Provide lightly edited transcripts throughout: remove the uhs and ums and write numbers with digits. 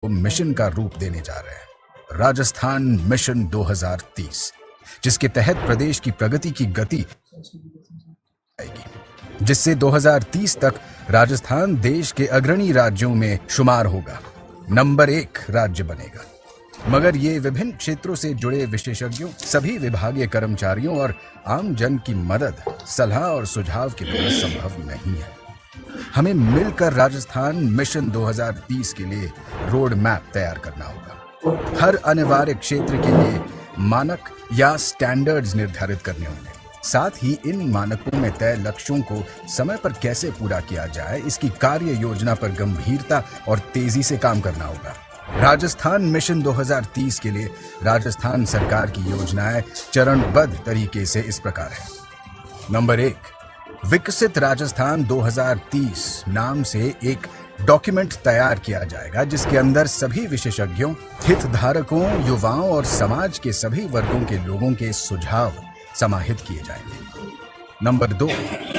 Mission का रूप देने जा रहे हैं, राजस्थान मिशन 2030, जिसके तहत प्रदेश की प्रगति की गति आएगी, जिससे 2030 तक राजस्थान देश के अग्रणी राज्यों में शुमार होगा, नंबर 1 राज्य बनेगा। मगर ये विभिन्न क्षेत्रों से जुड़े विशेषज्ञों, सभी विभागीय कर्मचारियों और आम जन की मदद, सलाह और सुझाव के बिना संभव नहीं है। हमें मिलकर राजस्थान मिशन 2030 के लिए रोड मैप तैयार करना होगा। हर अनिवार्य क्षेत्र के लिए मानक या स्टैंडर्ड्स निर्धारित करने होंगे। साथ ही इन मानकों में तय लक्ष्यों को समय पर कैसे पूरा किया जाए, इसकी कार्य योजना पर गंभीरता और तेजी से काम करना होगा। राजस्थान मिशन 2030 के लिए राजस्थान सरकार की योजनाएं चरणबद्ध तरीके से इस प्रकार है। नंबर 1, विकसित राजस्थान 2030 नाम से एक डॉक्यूमेंट तैयार किया जाएगा, जिसके अंदर सभी विशेषज्ञों, हितधारकों, युवाओं और समाज के सभी वर्गों के लोगों के सुझाव समाहित किए जाएंगे। नंबर 2,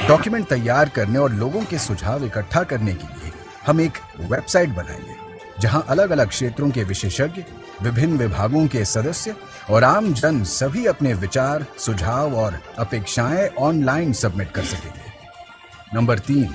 डॉक्यूमेंट तैयार करने और लोगों के सुझाव इकट्ठा करने के लिए हम एक वेबसाइट बनाएंगे, जहां अलग अलग क्षेत्रों के विशेषज्ञ, विभिन्न विभागों के सदस्य और आम जन सभी अपने विचार, सुझाव और अपेक्षाएं ऑनलाइन सबमिट कर सकेंगे। नंबर 3,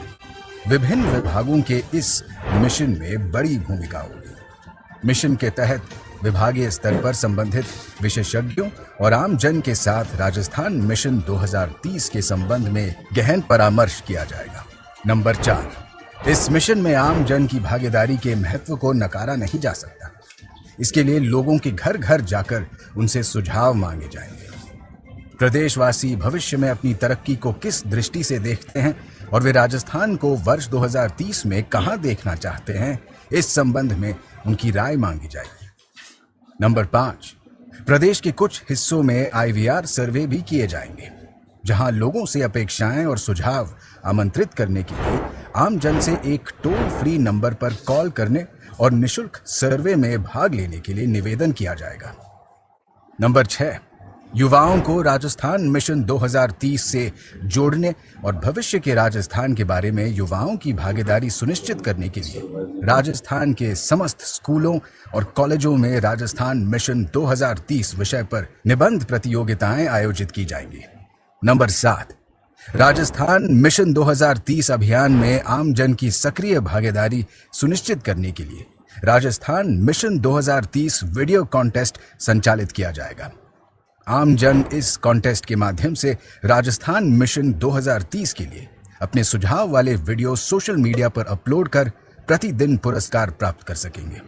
विभिन्न विभागों के इस मिशन में बड़ी भूमिका होगी। मिशन के तहत विभागीय स्तर पर संबंधित विशेषज्ञों और आम जन के साथ राजस्थान मिशन 2030 के संबंध में गहन परामर्श किया जाएगा। नंबर 4, इस मिशन में आम जन की भागीदारी के महत्व को नकारा नहीं जा सकता। इसके लिए लोगों के घर घर जाकर उनसे सुझाव मांगे जाएंगे। प्रदेशवासी भविष्य में अपनी तरक्की को किस दृष्टि से देखते हैं और वे राजस्थान को वर्ष 2030 में कहां देखना चाहते हैं, इस संबंध में उनकी राय मांगी जाएगी। नंबर 5, प्रदेश के कुछ हिस्सों में IVR सर्वे भी किए जाएंगे, जहां लोगों से अपेक्षाएं और सुझाव आमंत्रित करने के लिए आम जन से एक टोल फ्री नंबर पर कॉल करने और निशुल्क सर्वे में भाग लेने के लिए निवेदन किया जाएगा। नंबर 6, युवाओं को राजस्थान मिशन 2030 से जोड़ने और भविष्य के राजस्थान के बारे में युवाओं की भागीदारी सुनिश्चित करने के लिए राजस्थान के समस्त स्कूलों और कॉलेजों में राजस्थान मिशन 2030 विषय पर निबंध प्रतियोगिताएं आयोजित की जाएंगी। नंबर 7, राजस्थान मिशन 2030 अभियान में आम जन की सक्रिय भागीदारी सुनिश्चित करने के लिए राजस्थान मिशन 2030 वीडियो कॉन्टेस्ट संचालित किया जाएगा। आम जन इस कॉन्टेस्ट के माध्यम से राजस्थान मिशन 2030 के लिए अपने सुझाव वाले वीडियो सोशल मीडिया पर अपलोड कर प्रतिदिन पुरस्कार प्राप्त कर सकेंगे।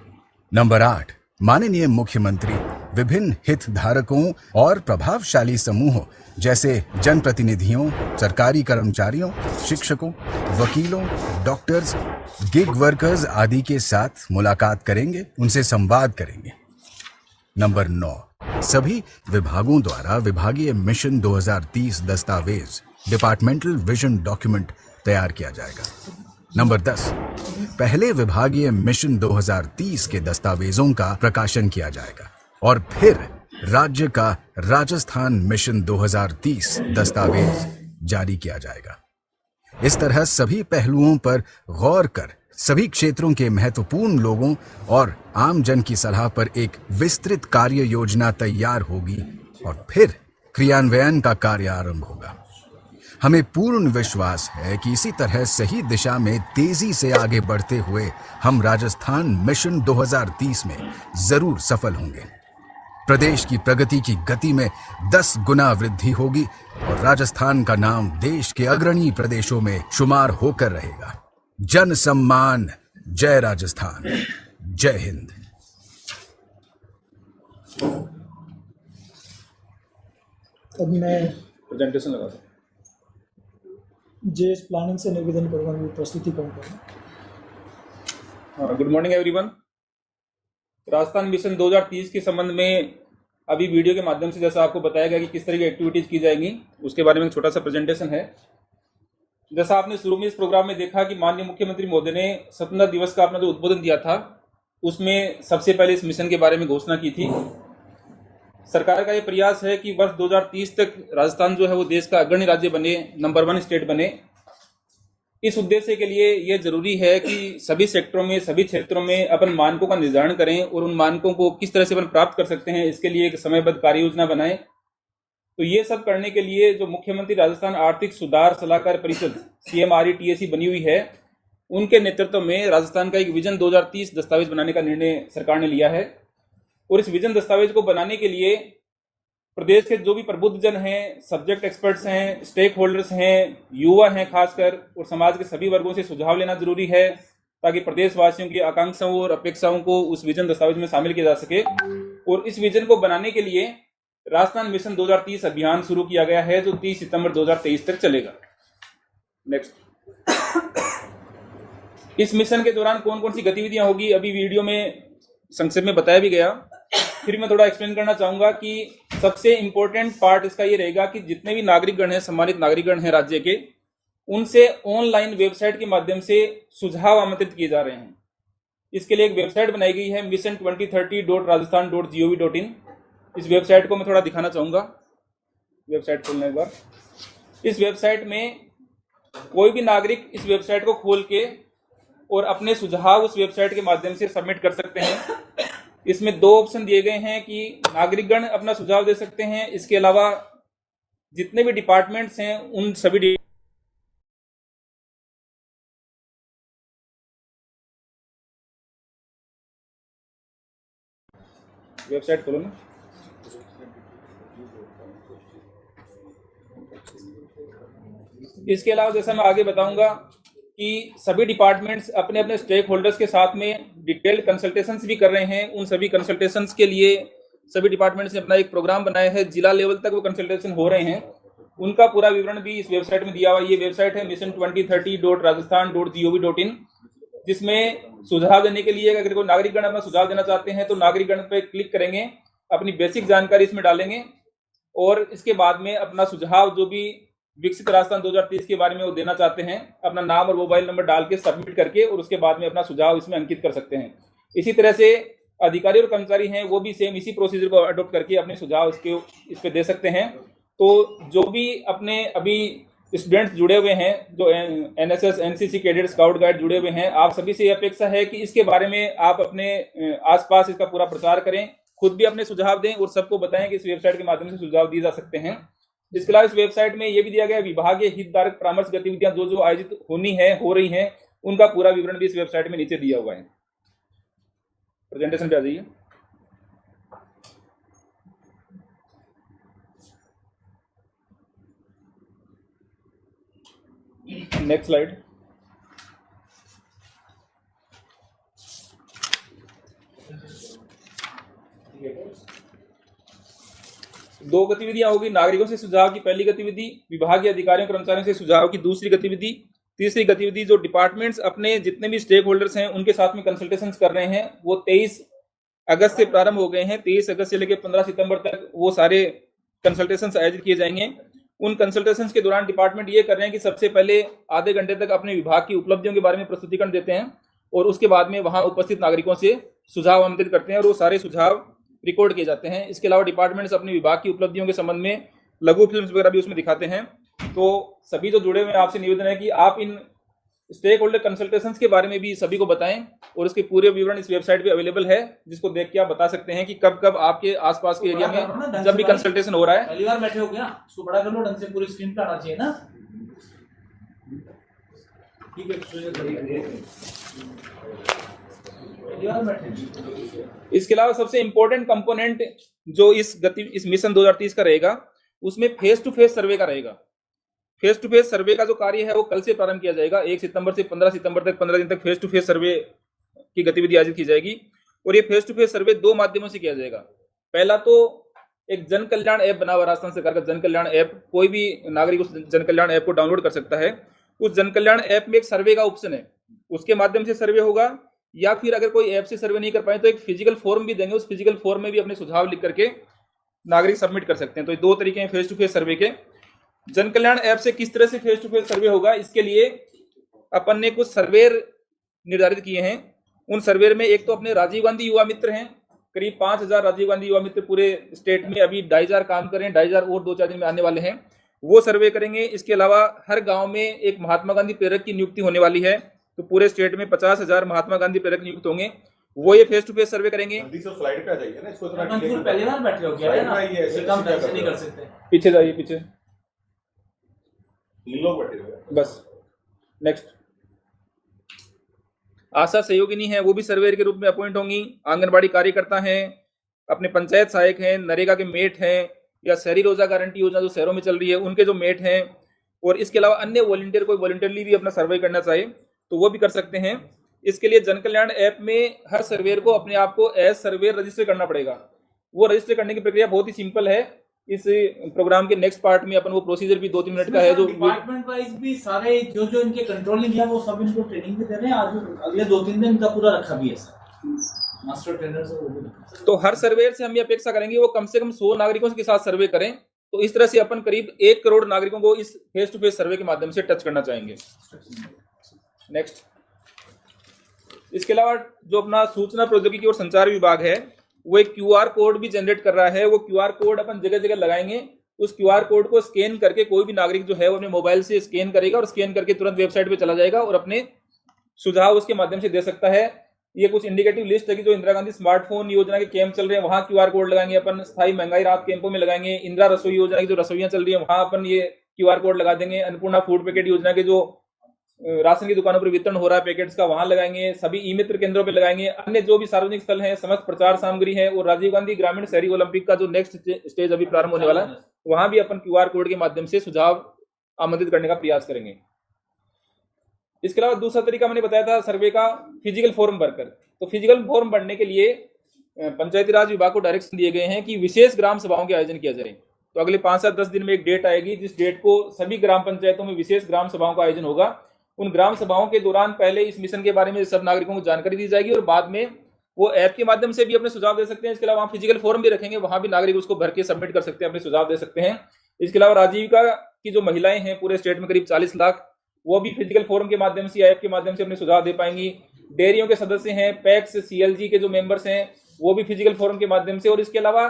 नंबर 8, माननीय मुख्यमंत्री विभिन्न हितधारकों और प्रभावशाली समूहों जैसे जनप्रतिनिधियों, सरकारी कर्मचारियों, शिक्षकों, वकीलों, डॉक्टर्स, गिग वर्कर्स आदि के साथ मुलाकात करेंगे, उनसे संवाद करेंगे। नंबर 9, सभी विभागों द्वारा विभागीय मिशन 2030 दस्तावेज, डिपार्टमेंटल विजन डॉक्यूमेंट तैयार किया जाएगा। नंबर 10, पहले विभागीय मिशन 2030 के दस्तावेजों का प्रकाशन किया जाएगा और फिर राज्य का राजस्थान मिशन 2030 दस्तावेज जारी किया जाएगा। इस तरह सभी पहलुओं पर गौर कर सभी क्षेत्रों के महत्वपूर्ण लोगों और आम जन की सलाह पर एक विस्तृत कार्य योजना तैयार होगी और फिर क्रियान्वयन का कार्य आरंभ होगा। हमें पूर्ण विश्वास है कि इसी तरह सही दिशा में तेजी से आगे बढ़ते हुए हम राजस्थान मिशन 2030 में जरूर सफल होंगे। प्रदेश की प्रगति की गति में 10 गुना वृद्धि होगी और राजस्थान का नाम देश के अग्रणी प्रदेशों में शुमार होकर रहेगा। जन सम्मान, जय राजस्थान, जय हिंद। अब मैं प्रेजेंटेशन लगा जेएस प्लानिंग से निवेदन करूंगा कि प्रस्तुति कौन करें। Good morning everyone. Rajasthan mission 2030 के संबंध में अभी वीडियो के माध्यम से जैसा आपको बताया गया कि किस तरह की एक्टिविटीज की जाएंगी, उसके बारे में एक छोटा सा प्रेजेंटेशन है। जैसा आपने शुरू में इस प्रोग्राम में देखा कि माननीय मुख्यमंत्री महोदय ने स्वतंत्रता दिवस का अपना जो उद्बोधन दिया था, उसमें सबसे पहले इस मिशन के बारे में घोषणा की थी। सरकार का ये प्रयास है कि वर्ष 2030 तक राजस्थान जो है वो देश का अग्रणी राज्य बने, नंबर 1 स्टेट बने। इस उद्देश्य के लिए यह जरूरी है कि सभी सेक्टरों में, सभी क्षेत्रों में अपन मानकों का निर्धारण करें और उन मानकों को किस तरह से अपन प्राप्त कर सकते हैं, इसके लिए एक समयबद्ध कार्य योजना बनाएं। तो ये सब करने के लिए जो मुख्यमंत्री राजस्थान आर्थिक सुधार सलाहकार परिषद CMRETAC बनी हुई है, उनके नेतृत्व में राजस्थान का एक विजन 2030 दस्तावेज बनाने का निर्णय सरकार ने लिया है। और इस विजन दस्तावेज को बनाने के लिए प्रदेश के जो भी प्रबुद्ध जन हैं, सब्जेक्ट एक्सपर्ट्स हैं, स्टेक होल्डर्स हैं, युवा हैं खासकर, और समाज के सभी वर्गों से सुझाव लेना जरूरी है, ताकि प्रदेशवासियों की आकांक्षाओं और अपेक्षाओं को उस विजन दस्तावेज में शामिल किया जा सके। और इस विजन को बनाने के लिए राजस्थान मिशन 2030 अभियान शुरू किया गया है, जो 30 सितंबर 2023 तक चलेगा। नेक्स्ट, इस मिशन के दौरान कौन कौन सी गतिविधियां होगी अभी वीडियो में संक्षेप में बताया भी गया, फिर मैं थोड़ा एक्सप्लेन करना चाहूंगा कि सबसे इंपॉर्टेंट पार्ट इसका ये रहेगा कि जितने भी नागरिकगण हैं, सम्मानित नागरिकगण हैं राज्य के, उनसे ऑनलाइन वेबसाइट के माध्यम से सुझाव आमंत्रित किए जा रहे हैं। इसके लिए एक वेबसाइट बनाई गई है mission2030.rajasthan.gov.in। इस वेबसाइट को मैं थोड़ा दिखाना चाहूंगा। वेबसाइट खोलने के बाद इस वेबसाइट में कोई भी नागरिक इस वेबसाइट को खोल के और अपने सुझाव उस वेबसाइट के माध्यम से सबमिट कर सकते हैं। इसमें 2 ऑप्शन दिए गए हैं कि नागरिकगण अपना सुझाव दे सकते हैं, इसके अलावा जितने भी डिपार्टमेंट्स हैं उन सभी वेबसाइट खोलो ना। इसके अलावा जैसा मैं आगे बताऊंगा कि सभी डिपार्टमेंट्स अपने अपने स्टेक होल्डर्स के साथ में डिटेल्ड कंसल्टेशंस भी कर रहे हैं। उन सभी कंसल्टेशंस के लिए सभी डिपार्टमेंट्स ने अपना एक प्रोग्राम बनाया है, जिला लेवल तक वो कंसल्टेशन हो रहे हैं। उनका पूरा विवरण भी इस वेबसाइट में दिया हुआ है। ये वेबसाइट है mission2030.rajasthan.gov.in, जिसमें सुझाव देने के लिए अगर कोई नागरिकगण अपना सुझाव देना चाहते हैं तो नागरिकगण पे क्लिक करेंगे, अपनी बेसिक जानकारी इसमें डालेंगे और इसके बाद में अपना सुझाव जो भी विकसित राजस्थान 2030 के बारे में वो देना चाहते हैं, अपना नाम और मोबाइल नंबर डाल के सबमिट करके और उसके बाद में अपना सुझाव इसमें अंकित कर सकते हैं। इसी तरह से अधिकारी और कर्मचारी हैं वो भी सेम इसी प्रोसीजर को अडॉप्ट करके अपने सुझाव इस पे दे सकते हैं। तो जो भी अपने अभी स्टूडेंट्स जुड़े हुए हैं, जो NSS NCC cadet scout guide जुड़े हुए हैं, आप सभी से ये अपेक्षा है कि इसके बारे में आप अपने आसपास इसका पूरा प्रचार करें, खुद भी अपने सुझाव दें और सबको बताएं कि इस वेबसाइट के माध्यम से सुझाव दिए जा सकते हैं। इसके अलावा इस वेबसाइट में ये भी दिया गया है विभागीय हितधारक परामर्श गतिविधियां जो आयोजित हो रही हैं, उनका पूरा विवरण भी इस वेबसाइट में नीचे दिया हुआ है। प्रेजेंटेशन पे आ जाइए। Next slide. दो गतिविधियां होगी, नागरिकों से सुझाव की पहली गतिविधि, विभागीय अधिकारियों कर्मचारियों से सुझाव की दूसरी गतिविधि, तीसरी गतिविधि जो डिपार्टमेंट्स अपने जितने भी स्टेक होल्डर्स हैं उनके साथ में कंसल्टेशंस कर रहे हैं, वो 23 अगस्त से प्रारंभ हो गए हैं। 23 अगस्त से लेकर 15 सितंबर तक वो सारे कंसल्टेशंस आयोजित किए जाएंगे। उन कंसल्टेशंस के दौरान डिपार्टमेंट ये कर रहे हैं कि सबसे पहले आधे घंटे तक अपने विभाग की उपलब्धियों के बारे में प्रस्तुतिकरण देते हैं और उसके बाद में वहां उपस्थित नागरिकों से सुझाव आमंत्रित करते हैं और वो सारे सुझाव रिकॉर्ड किए जाते हैं। इसके अलावा डिपार्टमेंट्स अपने विभाग की उपलब्धियों के संबंध में लघु फिल्म्स वगैरह भी उसमें दिखाते हैं। तो सभी जो जुड़े हुए हैं आपसे निवेदन है कि आप इन स्टेक होल्डर कंसल्टेशंस के बारे में भी सभी को बताएं और इसके पूरे विवरण इस वेबसाइट पे अवेलेबल है, जिसको देख के आप बता सकते हैं कि कब कब आपके आसपास के एरिया में जब भी कंसल्टेशन हो रहा है। पहली बार बैठे हो क्या, इसको बड़ा कर लो, ढंग से पूरी स्क्रीन पे आना चाहिए ना। ठीक है, इसके अलावा सबसे इंपॉर्टेंट कंपोनेंट जो इस मिशन 2030 का रहेगा, उसमें फेस टू फेस सर्वे का रहेगा। फेस टू फेस सर्वे का जो कार्य है वो कल से प्रारंभ किया जाएगा। 1 सितंबर से 15 सितंबर तक 15 दिन तक फेस टू फेस सर्वे की गतिविधि आयोजित की जाएगी और ये फेस टू फेस सर्वे 2 माध्यमों से किया जाएगा। पहला तो एक जन कल्याण ऐप बना हुआ राजस्थान सरकार का जन कल्याण ऐप, कोई भी नागरिक उस जन कल्याण ऐप को डाउनलोड कर सकता है। उस जन कल्याण ऐप में एक सर्वे का ऑप्शन है, उसके माध्यम से सर्वे होगा, या फिर अगर कोई ऐप से सर्वे नहीं कर पाए तो एक फिजिकल फॉर्म भी देंगे, उस फिजिकल फॉर्म में भी अपने सुझाव लिख करके नागरिक सबमिट कर सकते हैं। तो ये 2 तरीके हैं फेस टू फेस सर्वे के। जन कल्याण ऐप से किस तरह से फेस टू फेस सर्वे होगा, इसके लिए अपन ने कुछ सर्वेर निर्धारित किए हैं। उन सर्वेर में एक तो अपने राजीव गांधी युवा मित्र हैं, करीब 5000 राजीव गांधी युवा मित्र पूरे स्टेट में अभी 2500 काम कर रहे हैं, 2500 और 2-4 दिन में आने वाले हैं। वो सर्वे करेंगे। इसके अलावा हर गांव में एक महात्मा गांधी प्रेरक की नियुक्ति होने वाली है, तो पूरे स्टेट में 50,000 महात्मा गांधी प्रेरक नियुक्त होंगे, वो ये फेस टू फेस सर्वे करेंगे। स्लाइड पे आ जाइए ना, इसको इतना मंसूर पहली बार बैठे हो क्या है ना, ये काम ढंग से नहीं कर सकते। पीछे जाइए, पीछे 3 लोग बैठे हुए हैं बस। नेक्स्ट, आशा सहयोगिनी है, वो भी सर्वेयर के रूप में अपॉइंट होंगी। आंगनबाड़ी कार्यकर्ता हैं, अपने पंचायत सहायक हैं, नरेगा के मेट हैं, या शहरी रोजगार गारंटी योजना जो शहरों में चल रही है उनके जो मेट हैं। और इसके अलावा अन्य वॉलंटियर कोई वॉलंटियरली भी अपना सर्वे करना चाहे तो वो भी कर सकते हैं। इसके लिए जन कल्याण ऐप में हर सर्वेयर को अपने आप को एज सर्वेयर रजिस्टर करना पड़ेगा। वो रजिस्टर करने की प्रक्रिया बहुत ही सिंपल है। इस प्रोग्राम के नेक्स्ट पार्ट में अपन वो प्रोसीजर भी 2-3 मिनट का है, जो डिपार्टमेंट वाइज भी सारे जो इनके कंट्रोलिंग है वो सब इनको ट्रेनिंग भी दे रहे हैं। आज अगले 2-3 दिन इनका पूरा रखा भी है सर, मास्टर ट्रेनर से वो भी रखा। तो हर सर्वेयर से हम ये अपेक्षा करेंगे वो कम से कम 100 नागरिकों के साथ सर्वे करें। तो इस तरह से अपन करीब 1 करोड़ नागरिकों को इस फेस टू फेस सर्वे के माध्यम से टच करना चाहेंगे। नेक्स्ट, इसके अलावा जो अपना सूचना प्रौद्योगिकी और संचार विभाग है वो एक QR कोड भी जनरेट कर रहा है। वो QR कोड अपन जगह जगह लगाएंगे। उस QR कोड को स्कैन करके कोई भी नागरिक जो है वो अपने मोबाइल से स्कैन करेगा और स्कैन करके तुरंत वेबसाइट पे चला जाएगा और अपने सुझाव उसके माध्यम से दे सकता है। ये कुछ इंडिकेटिव लिस्ट है कि जो इंदिरा गांधी स्मार्टफोन योजना के कैंप चल रहे हैं वहां QR कोड लगाएंगे अपन, स्थायी महंगाई राहत कैंपों में लगाएंगे, इंदिरा रसोई योजना की जो रसोइयां चल रही है वहां अपन ये QR कोड लगा देंगे, अन्नपूर्णा फूड पैकेट योजना के जो राशन की दुकानों पर वितरण हो रहा है पैकेट्स का वहां लगाएंगे, सभी ई मित्र केंद्रों पे लगाएंगे, अन्य जो भी सार्वजनिक स्थल हैं, समस्त प्रचार सामग्री है। और राजीव गांधी ग्रामीण शहरी ओलंपिक का जो नेक्स्ट स्टेज अभी प्रारंभ होने वाला है वहां भी अपन QR कोड के माध्यम से सुझाव आमंत्रित करने का प्रयास करेंगे। इसके अलावा दूसरा तरीका मैंने बताया था सर्वे का, फिजिकल फॉर्म भरकर। तो फिजिकल फॉर्म भरने के लिए पंचायती राज विभाग को डायरेक्शन दिए गए हैं कि विशेष ग्राम सभाओं के आयोजन किया जाए। तो अगले 5 से 10 दिन में एक डेट आएगी जिस डेट को सभी ग्राम पंचायतों में विशेष ग्राम सभाओं का आयोजन होगा। उन ग्राम सभाओं के दौरान पहले इस मिशन के बारे में सब नागरिकों को जानकारी दी जाएगी और बाद में वो ऐप के माध्यम से भी अपने सुझाव दे सकते हैं। इसके अलावा वहाँ फिजिकल फॉर्म भी रखेंगे, वहां भी नागरिक उसको भर के सबमिट कर सकते हैं, अपने सुझाव दे सकते हैं। इसके अलावा राजीविका की जो महिलाएं हैं पूरे स्टेट में करीब 40 लाख, वो भी फिजिकल फॉर्म के माध्यम से, ऐप के माध्यम से अपने सुझाव दे पाएंगी। डेयरियों के सदस्य हैं, पैक्स CLG के जो मेंबर्स हैं वो भी फिजिकल फॉर्म के माध्यम से। और इसके अलावा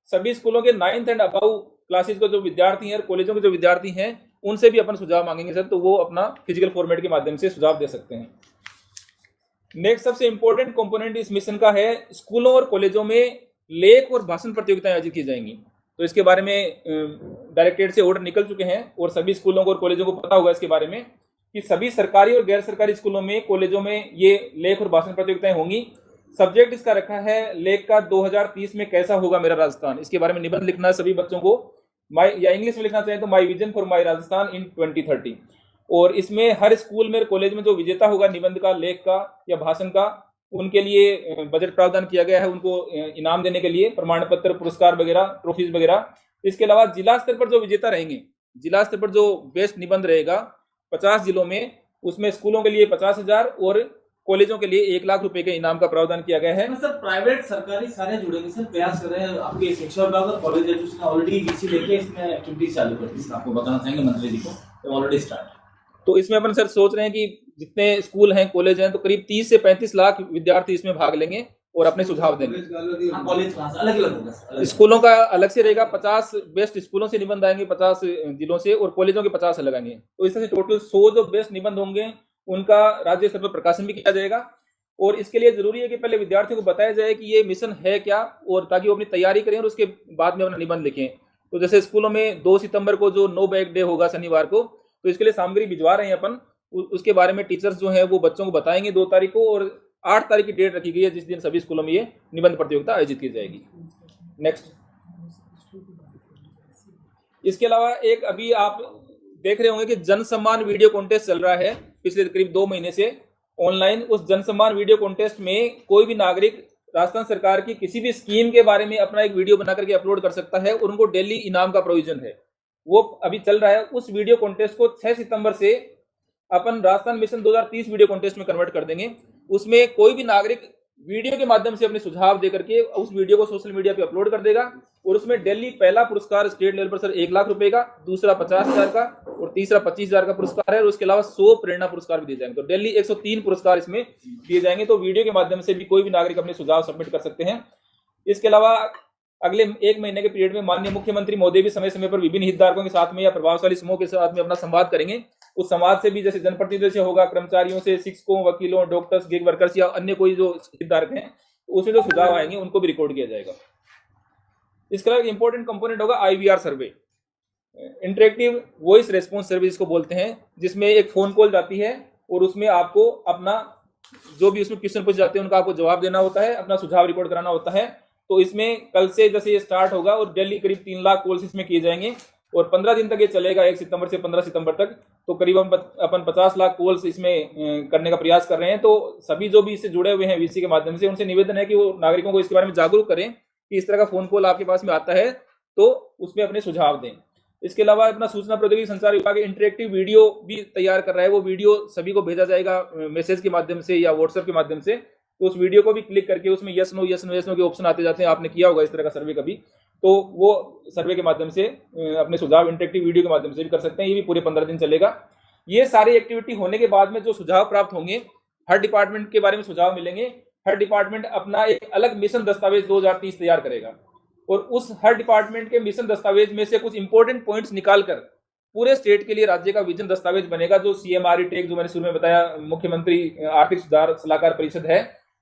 सभी स्कूलों के 9th एंड अबव क्लासेज के जो विद्यार्थी हैं और कॉलेजों के जो विद्यार्थी हैं उनसे भी अपन सुझाव मांगेंगे सर, तो वो अपना फिजिकल फॉर्मेट के माध्यम से सुझाव दे सकते हैं। नेक्स्ट सबसे इंपॉर्टेंट कंपोनेंट इस मिशन का है, स्कूलों और कॉलेजों में लेख और भाषण प्रतियोगिताएं आयोजित की जाएंगी। तो इसके बारे में डायरेक्टरेट से ऑर्डर निकल चुके हैं और सभी स्कूलों को और कॉलेजों को पता होगा इसके बारे में कि सभी सरकारी और गैर सरकारी स्कूलों में, कॉलेजों में ये लेख और भाषण प्रतियोगिताएं होंगी। सब्जेक्ट इसका रखा है लेख का 2030 में कैसा होगा मेरा राजस्थान। इसके बारे में निबंध लिखना है सभी बच्चों को, या इंग्लिश में लिखना चाहें तो my vision for my Rajasthan in 2030। और इसमें हर स्कूल में, कॉलेज में जो विजेता होगा निबंध का, लेख का या भाषण का, उनके लिए बजट प्रावधान किया गया है उनको इनाम देने के लिए, प्रमाण पत्र, पुरस्कार वगैरह, ट्रॉफीज वगैरह। इसके अलावा जिला स्तर पर जो विजेता रहेंगे, जिला स्तर पर जो बेस्ट निबंध रहेगा 50 जिलों में, उसमें स्कूलों के लिए 50,000 और कॉलेजों के लिए 1 लाख रुपए के इनाम का प्रावधान किया गया है। सर प्राइवेट सरकारी सारे जुड़ेंगे सर, प्रयास कर रहे हैं। आपके शिक्षा विभाग और कॉलेज एजुकेशन ऑलरेडी डीसी लेके इसमें एक्टिविटीज चालू कर दी, आपको बताना चाहेंगे मंत्री जी को, तो ऑलरेडी स्टार्ट। तो इसमें अपन सर सोच रहे हैं कि जितने स्कूल हैं, कॉलेज हैं, तो करीब 30 से 35 लाख विद्यार्थी इसमें भाग लेंगे और अपने सुझाव देंगे। कॉलेज अलग अलग होगा, स्कूलों का अलग से रहेगा, 50 बेस्ट स्कूलों से निबंध आएंगे 50 जिलों से, और कॉलेजों के 50 अलग आएंगे। तो इस तरह से टोटल 100 जो बेस्ट निबंध होंगे उनका राज्य स्तर पर प्रकाशन भी किया जाएगा। और इसके लिए जरूरी है कि पहले विद्यार्थियों को बताया जाए कि ये मिशन है क्या, और ताकि वो अपनी तैयारी करें और उसके बाद में अपना निबंध लिखें। तो जैसे स्कूलों में 2 सितंबर को जो नो बैग डे होगा शनिवार को, तो इसके लिए सामग्री भिजवा रहे हैं अपन। उसके बारे में टीचर्स जो है वो बच्चों को बताएंगे 2 तारीख को, और 8 तारीख की डेट रखी गई है जिस दिन सभी स्कूलों में ये निबंध प्रतियोगिता आयोजित की जाएगी। नेक्स्ट, इसके अलावा एक अभी आप देख रहे होंगे कि जन सम्मान वीडियो कॉन्टेस्ट चल रहा है पिछले करीब 2 महीने से ऑनलाइन। उस जन सम्मान वीडियो कॉन्टेस्ट में कोई भी नागरिक राजस्थान सरकार की किसी भी स्कीम के बारे में अपना एक वीडियो बना करके अपलोड कर सकता है और उनको डेली इनाम का प्रोविजन है, वो अभी चल रहा है। उस वीडियो कॉन्टेस्ट को 6 सितंबर से अपन राजस्थान मिशन 2030 वीडियो कॉन्टेस्ट में कन्वर्ट कर देंगे। उसमें कोई भी नागरिक वीडियो के माध्यम से अपने सुझाव दे करके उस वीडियो को सोशल मीडिया पे अपलोड कर देगा, और उसमें डेली पहला पुरस्कार स्टेट लेवल पर सर 1 लाख रुपए का, दूसरा 50,000 का और तीसरा 25,000 का पुरस्कार है, और उसके अलावा 100 प्रेरणा पुरस्कार भी दिए जाएंगे। तो डेली 103 पुरस्कार इसमें दिए जाएंगे। तो वीडियो के माध्यम से भी कोई भी नागरिक अपने सुझाव सबमिट कर सकते हैं। इसके अलावा अगले 1 महीने के पीरियड में माननीय मुख्यमंत्री महोदय भी समय समय पर विभिन्न हितधारकों के साथ में या प्रभावशाली समूह के साथ में अपना संवाद करेंगे। उस संवाद से भी जैसे जनप्रतिनिधियों से होगा, कर्मचारियों से, शिक्षकों, वकीलों, डॉक्टर्स, गिग वर्कर्स या अन्य कोई जो हितधारक हैं, उसमें जो सुझाव आएंगे उनको भी रिकॉर्ड किया जाएगा। इसका एक इंपॉर्टेंट कंपोनेंट होगा IVR सर्वे, इंटरेक्टिव वॉइस रेस्पॉन्स सर्वे जिसको बोलते हैं, जिसमें एक फोन कॉल जाती है और उसमें आपको अपना जो भी उसमें क्वेश्चन पूछे जाते हैं उनका आपको जवाब देना होता है, अपना सुझाव रिकॉर्ड कराना होता है। तो इसमें कल से जैसे ये स्टार्ट होगा और डेली करीब 3 लाख कॉल्स इसमें किए जाएंगे और 15 दिन तक ये चलेगा, 1 सितंबर से 15 सितंबर तक। तो करीब अपन 50 लाख कॉल्स इसमें करने का प्रयास कर रहे हैं। तो सभी जो भी इससे जुड़े हुए हैं VC के माध्यम से, उनसे निवेदन है कि वो नागरिकों को इसके बारे में जागरूक करें कि इस तरह का फोन कॉल आपके पास में आता है तो उसमें अपने सुझाव दें। इसके अलावा अपना सूचना प्रौद्योगिकी संचार विभाग इंटरेक्टिव वीडियो भी तैयार कर रहा है। वो वीडियो सभी को भेजा जाएगा मैसेज के माध्यम से या व्हाट्सएप के माध्यम से। तो उस वीडियो को भी क्लिक करके उसमें यस नो के ऑप्शन आते जाते हैं। आपने किया होगा इस तरह का सर्वे कभी, तो वो सर्वे के माध्यम से अपने सुझाव इंटरेक्टिव वीडियो के माध्यम से भी कर सकते हैं। ये भी पूरे 15 दिन चलेगा। ये सारी एक्टिविटी होने के बाद में जो सुझाव प्राप्त होंगे, हर डिपार्टमेंट के बारे में सुझाव मिलेंगे। हर डिपार्टमेंट अपना एक अलग मिशन दस्तावेज 2030 तैयार करेगा और उस हर डिपार्टमेंट के मिशन दस्तावेज में से कुछ इंपॉर्टेंट पॉइंट्स निकालकर पूरे स्टेट के लिए राज्य का विजन दस्तावेज बनेगा। जो CMRE टेक जो मैंने शुरू में बताया, मुख्यमंत्री आर्थिक सुधार सलाहकार परिषद है,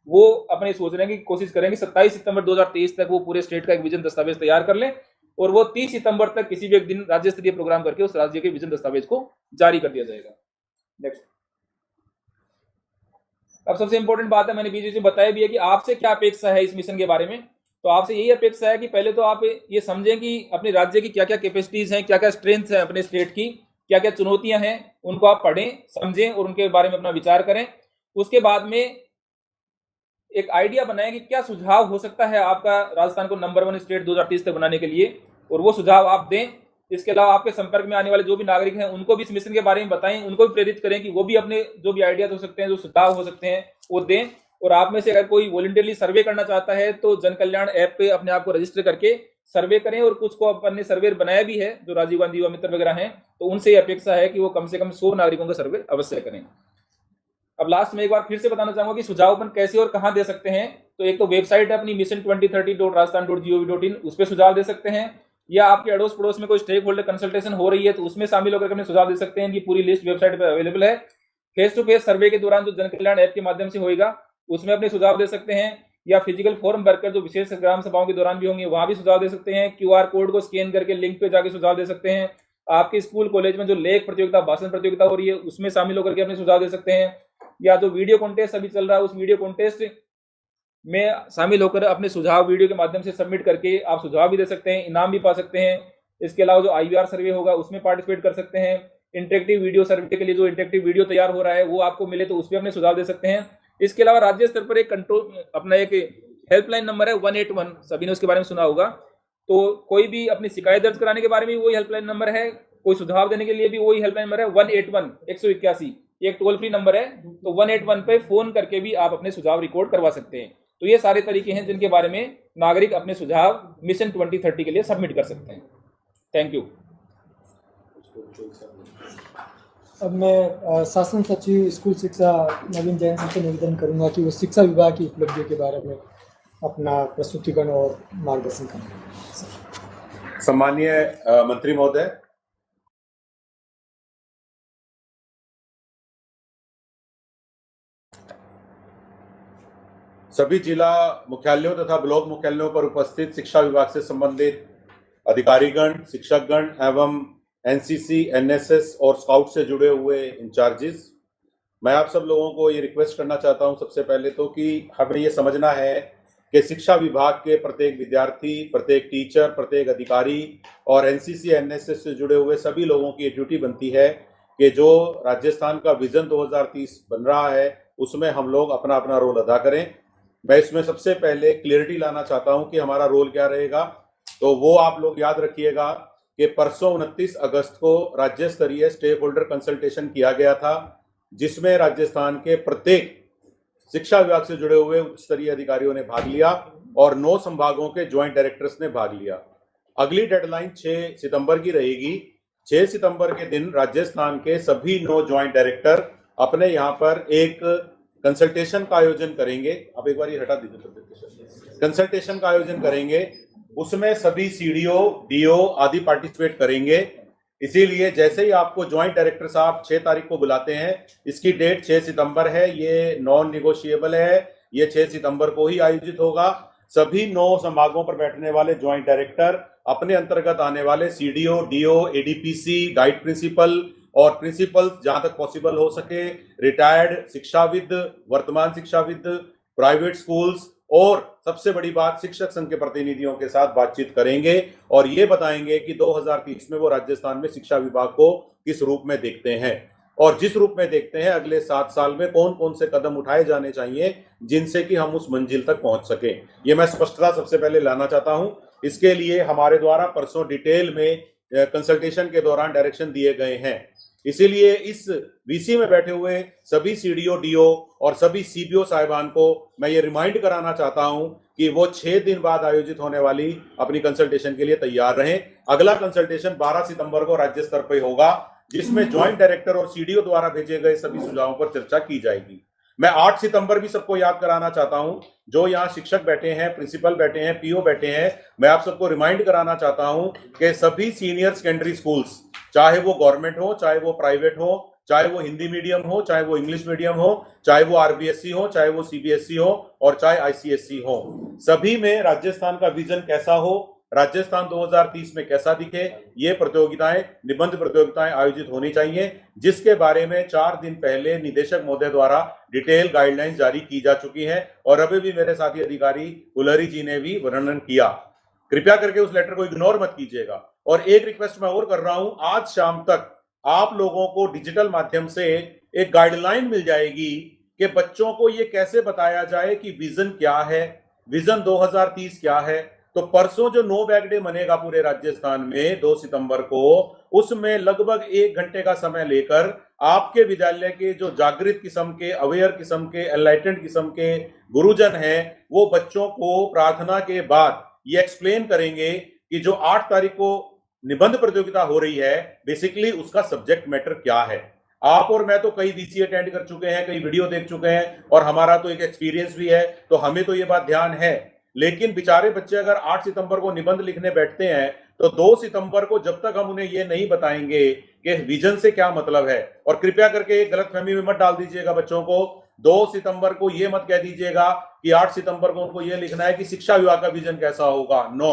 वो अपने सोच रहे हैं कि कोशिश करेंगे 27 सितंबर 2023 तक वो पूरे स्टेट का एक विजन दस्तावेज तैयार कर लें और वो 30 सितंबर तक किसी भी एक दिन राज्य स्तरीय प्रोग्राम करके उस राज्य के विजन दस्तावेज को जारी कर दिया जाएगा। नेक्स्ट। अब सबसे इंपॉर्टेंट बात है, मैंने बीच में बताया भी है कि आपसे क्या अपेक्षा है इस मिशन के बारे में। तो आपसे यही अपेक्षा है कि पहले तो आप ये समझें कि अपने राज्य की क्या क्या कैपेसिटीज हैं, क्या क्या स्ट्रेंथ है अपने स्टेट की, क्या क्या चुनौतियां हैं, उनको आप पढ़ें, समझें और उनके बारे में अपना विचार करें। उसके बाद में एक आइडिया बनाएं कि क्या सुझाव हो सकता है आपका राजस्थान को नंबर 1 स्टेट 2030 तक बनाने के लिए, और वो सुझाव आप दें। इसके अलावा आपके संपर्क में आने वाले जो भी नागरिक हैं उनको भी इस मिशन के बारे में बताएं, उनको भी प्रेरित करें कि वो भी अपने जो भी आइडियाज हो सकते हैं, जो सुझाव हो सकते हैं, वो दें। और आप में से अगर कोई वॉलंटियरली सर्वे करना चाहता है तो जन कल्याण ऐप पे अपने आप को रजिस्टर करके सर्वे करें। और कुछ को अपन ने सर्वे बनाया भी है, जो राजीव गांधी युवा मित्र वगैरह हैं, तो उनसे अपेक्षा है कि वो कम से कम 100 नागरिकों का सर्वे अवश्य करें। अब लास्ट में एक बार फिर से बताना चाहूंगा कि सुझाव अपन कैसे और कहां दे सकते हैं। तो एक तो वेबसाइट है अपनी mission2030.rajasthan.gov.in, उस पर सुझाव दे सकते हैं, या आपके अड़ोस पड़ोस में कोई स्टेक होल्डर कंसल्टेशन हो रही है तो उसमें शामिल होकर अपने सुझाव दे सकते हैं। कि पूरी लिस्ट वेबसाइट पर अवेलेबल है। फेस टू फेस सर्वे के दौरान जो जन कल्याण ऐप के माध्यम से होगा उसमें अपने सुझाव दे सकते हैं, या फिजिकल फॉर्म भरकर जो विशेष ग्राम सभाओं के दौरान भी होंगे वहां भी सुझाव दे सकते हैं। QR कोड को स्कैन करके लिंक पे जाके सुझाव दे सकते हैं। आपके स्कूल कॉलेज में जो लेख प्रतियोगिता, भाषण प्रतियोगिता हो रही है उसमें शामिल होकर के अपने सुझाव दे सकते हैं, या जो वीडियो कॉन्टेस्ट अभी चल रहा है उस वीडियो कॉन्टेस्ट में शामिल होकर अपने सुझाव वीडियो के माध्यम से सबमिट करके आप सुझाव भी दे सकते हैं, इनाम भी पा सकते हैं। इसके अलावा जो IVR सर्वे होगा उसमें पार्टिसिपेट कर सकते हैं। इंटरेक्टिव वीडियो सर्वे के लिए जो इंटरेक्टिव वीडियो तैयार हो रहा है वो आपको मिले तो उस पर अपने सुझाव दे सकते हैं। इसके अलावा राज्य स्तर पर एक कंट्रोल अपना एक हेल्पलाइन नंबर है 181, सभी ने उसके बारे में सुना होगा। तो कोई भी अपनी शिकायत दर्ज कराने के बारे में वही हेल्पलाइन नंबर है, कोई सुझाव देने के लिए भी वही हेल्पलाइन नंबर है 181 एक टोल फ्री नंबर है। तो 181 पे फोन करके भी आप अपने सुझाव रिकॉर्ड करवा सकते हैं। तो ये सारे तरीके हैं जिनके बारे में नागरिक अपने सुझाव मिशन 2030 के लिए सबमिट कर सकते हैं। Thank you. अब मैं शासन सचिव स्कूल शिक्षा नवीन जैन से निवेदन करूंगा कि वो शिक्षा विभाग की उपलब्धियों के बारे में अपना प्रस्तुतिकरण और मार्गदर्शन करें। सम्मानीय मंत्री महोदय, सभी जिला मुख्यालयों तथा ब्लॉक मुख्यालयों पर उपस्थित शिक्षा विभाग से संबंधित अधिकारीगण, शिक्षकगण एवं NCC, NSS और स्काउट से जुड़े हुए इंचार्जेस, मैं आप सब लोगों को ये रिक्वेस्ट करना चाहता हूं सबसे पहले तो कि हमें ये समझना है कि शिक्षा विभाग के प्रत्येक विद्यार्थी, प्रत्येक टीचर, प्रत्येक अधिकारी और NCC, NSS से जुड़े हुए सभी लोगों की ड्यूटी बनती है कि जो राजस्थान का विजन 2030 बन रहा है उसमें हम लोग अपना अपना रोल अदा करें। मैं इसमें सबसे पहले क्लियरिटी लाना चाहता हूं कि हमारा रोल क्या रहेगा। तो वो आप लोग याद रखिएगा कि परसों 29 अगस्त को राज्य स्तरीय स्टेक होल्डर कंसल्टेशन किया गया था, जिसमें राजस्थान के प्रत्येक शिक्षा विभाग से जुड़े हुए उच्च स्तरीय अधिकारियों ने भाग लिया और 9 संभागों के ज्वाइंट डायरेक्टर्स ने भाग लिया। अगली डेडलाइन 6 सितंबर की रहेगी। 6 सितंबर के दिन राजस्थान के सभी 9 ज्वाइंट डायरेक्टर अपने यहाँ पर एक कंसल्टेशन का आयोजन करेंगे। आप एक बार ये हटा दीजिए, कंसल्टेशन का आयोजन करेंगे। उसमें सभी सीडीओ, डीओ आदि पार्टिसिपेट करेंगे। इसीलिए जैसे ही आपको ज्वाइंट डायरेक्टर साहब 6 तारीख को बुलाते हैं, इसकी डेट 6 सितंबर है, ये नॉन निगोशिएबल है, ये 6 सितंबर को ही आयोजित होगा। सभी 9 संभागों पर बैठने वाले ज्वाइंट डायरेक्टर, अपने अंतर्गत आने वाले CDO, DO, ADPC, guide principal और प्रिंसिपल जहां तक पॉसिबल हो सके, रिटायर्ड शिक्षाविद, वर्तमान शिक्षाविद, प्राइवेट स्कूल्स और सबसे बड़ी बात शिक्षक संघ के प्रतिनिधियों के साथ बातचीत करेंगे और ये बताएंगे कि 2030 में वो राजस्थान में शिक्षा विभाग को किस रूप में देखते हैं और जिस रूप में देखते हैं अगले 7 साल में कौन कौन से कदम उठाए जाने चाहिए जिनसे कि हम उस मंजिल तक पहुंच सके। ये मैं स्पष्टता सबसे पहले लाना चाहता हूं। इसके लिए हमारे द्वारा परसों डिटेल में कंसल्टेशन के दौरान डायरेक्शन दिए गए हैं। इसीलिए इस वीसी में बैठे हुए सभी सीडीओ, डीओ और सभी सीबीओ साहिबान को मैं ये रिमाइंड कराना चाहता हूं कि वो 6 दिन बाद आयोजित होने वाली अपनी कंसल्टेशन के लिए तैयार रहें। अगला कंसल्टेशन 12 सितंबर को राज्य स्तर पर होगा, जिसमें ज्वाइंट डायरेक्टर और सीडीओ द्वारा भेजे गए सभी सुझावों पर चर्चा की जाएगी। मैं 8 सितंबर भी सबको याद कराना चाहता हूं, जो यहाँ शिक्षक बैठे हैं, प्रिंसिपल बैठे हैं, पीओ बैठे हैं, मैं आप सबको रिमाइंड कराना चाहता हूं कि सभी सीनियर सेकेंडरी स्कूल्स, चाहे वो गवर्नमेंट हो, चाहे वो प्राइवेट हो, चाहे वो हिंदी मीडियम हो, चाहे वो इंग्लिश मीडियम हो, चाहे वो आरबीएसई हो, चाहे वो सीबीएसई हो और चाहे आईसीएसई हो, सभी में राजस्थान का विजन कैसा हो, राजस्थान 2030 में कैसा दिखे, ये प्रतियोगिताएं, निबंध प्रतियोगिताएं आयोजित होनी चाहिए, जिसके बारे में 4 दिन पहले निदेशक महोदय द्वारा डिटेल गाइडलाइंस जारी की जा चुकी हैं और अभी भी मेरे साथी अधिकारी कुलहरी जी ने भी वर्णन किया। कृपया करके उस लेटर को इग्नोर मत कीजिएगा। और एक रिक्वेस्ट मैं और कर रहा हूं, आज शाम तक आप लोगों को डिजिटल माध्यम से एक गाइडलाइन मिल जाएगी कि बच्चों को ये कैसे बताया जाए कि विजन क्या है, विजन 2030 क्या है। तो परसों जो नो बैग डे मनेगा पूरे राजस्थान में 2 सितंबर को, उसमें लगभग 1 घंटे का समय लेकर आपके विद्यालय के जो जागृत किस्म के, अवेयर किस्म के, एनलाइटेंड किस्म के गुरुजन हैं, वो बच्चों को प्रार्थना के बाद ये एक्सप्लेन करेंगे कि जो 8 तारीख को निबंध प्रतियोगिता हो रही है, बेसिकली उसका सब्जेक्ट मैटर क्या है। आप और मैं तो कई वीसी अटेंड कर चुके हैं, कई वीडियो देख चुके हैं और हमारा तो एक एक्सपीरियंस भी है, तो हमें तो ये बात ध्यान है। लेकिन बेचारे बच्चे अगर 8 सितंबर को निबंध लिखने बैठते हैं तो 2 सितंबर को जब तक हम उन्हें ये नहीं बताएंगे कि विजन से क्या मतलब है, और कृपया करके गलतफहमी में मत डाल दीजिएगा बच्चों को, 2 सितंबर को ये मत कह दीजिएगा कि 8 सितंबर को उनको ये लिखना है कि शिक्षा विभाग का विजन कैसा होगा। नो,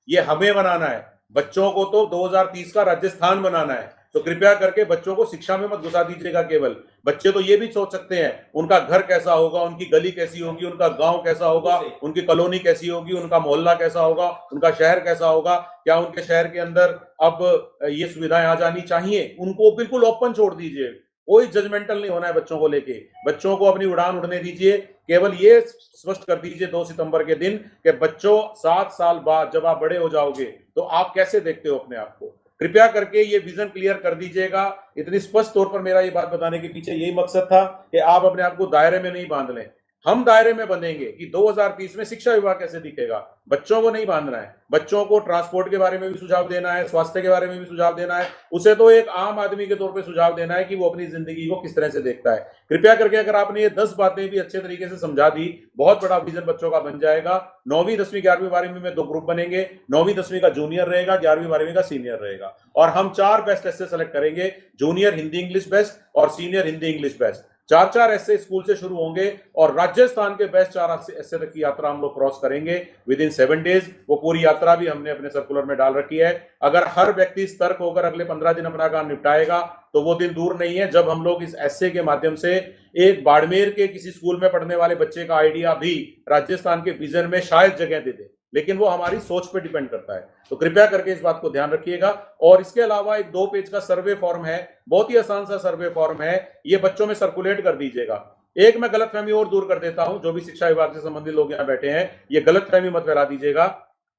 ये हमें बनाना है, बच्चों को तो 2030 का राजस्थान बनाना है। तो कृपया करके बच्चों को शिक्षा में मत घुसा दीजिएगा। केवल बच्चे तो ये भी सोच सकते हैं उनका घर कैसा होगा, उनकी गली कैसी होगी, उनका गांव कैसा होगा, उनकी कॉलोनी कैसी होगी, उनका मोहल्ला कैसा होगा, उनका शहर कैसा होगा, क्या उनके शहर के अंदर अब ये सुविधाएं आ जानी चाहिए, उनको बिल्कुल ओपन छोड़ दीजिए। कोई जजमेंटल नहीं होना है बच्चों को लेके, बच्चों को अपनी उड़ान उड़ने दीजिए। केवल ये स्पष्ट कर दीजिए 2 सितंबर के दिन कि बच्चों 7 साल बाद जब आप बड़े हो जाओगे तो आप कैसे देखते हो अपने आप को। कृपया करके ये विजन क्लियर कर दीजिएगा। इतनी स्पष्ट तौर पर मेरा ये बात बताने के पीछे यही मकसद था कि आप अपने आप को दायरे में नहीं बांध लें। हम दायरे में बंधेंगे कि 2030 में शिक्षा विभाग कैसे दिखेगा, बच्चों को नहीं बांधना है। बच्चों को ट्रांसपोर्ट के बारे में भी सुझाव देना है, स्वास्थ्य के बारे में भी सुझाव देना है, उसे तो एक आम आदमी के तौर पे सुझाव देना है कि वो अपनी जिंदगी को किस तरह से देखता है। कृपया करके अगर आपने ये 10 बातें भी अच्छे तरीके से समझा दी, बहुत बड़ा विजन बच्चों का बन जाएगा। 9वीं 10वीं 11वीं 12वीं में 2 ग्रुप बनेंगे, 9वीं 10वीं का जूनियर रहेगा, 11वीं 12वीं का सीनियर रहेगा, और हम 4 बेस्ट ऐसे सेलेक्ट करेंगे, जूनियर हिंदी इंग्लिश बेस्ट और सीनियर हिंदी इंग्लिश बेस्ट। 4-4 ऐसे स्कूल से शुरू होंगे और राजस्थान के बेस्ट 4 ऐसे तक की यात्रा हम लोग क्रॉस करेंगे विद इन 7 डेज। वो पूरी यात्रा भी हमने अपने सर्कुलर में डाल रखी है। अगर हर व्यक्ति सतर्क होकर अगले 15 दिन अपना काम निपटाएगा तो वो दिन दूर नहीं है जब हम लोग इस ऐसे के माध्यम से एक बाड़मेर के किसी स्कूल में पढ़ने वाले बच्चे का आइडिया भी राजस्थान के विजन में शायद जगह दे दे, लेकिन वो हमारी सोच पे डिपेंड करता है। तो कृपया करके इस बात को ध्यान रखिएगा। और इसके अलावा एक 2 पेज का सर्वे फॉर्म है, बहुत ही आसान सा सर्वे फॉर्म है, ये बच्चों में सर्कुलेट कर दीजिएगा। एक मैं गलतफहमी और दूर कर देता हूं, जो भी शिक्षा विभाग से संबंधित लोग यहाँ बैठे हैं, ये गलतफहमी मत फैला दीजिएगा।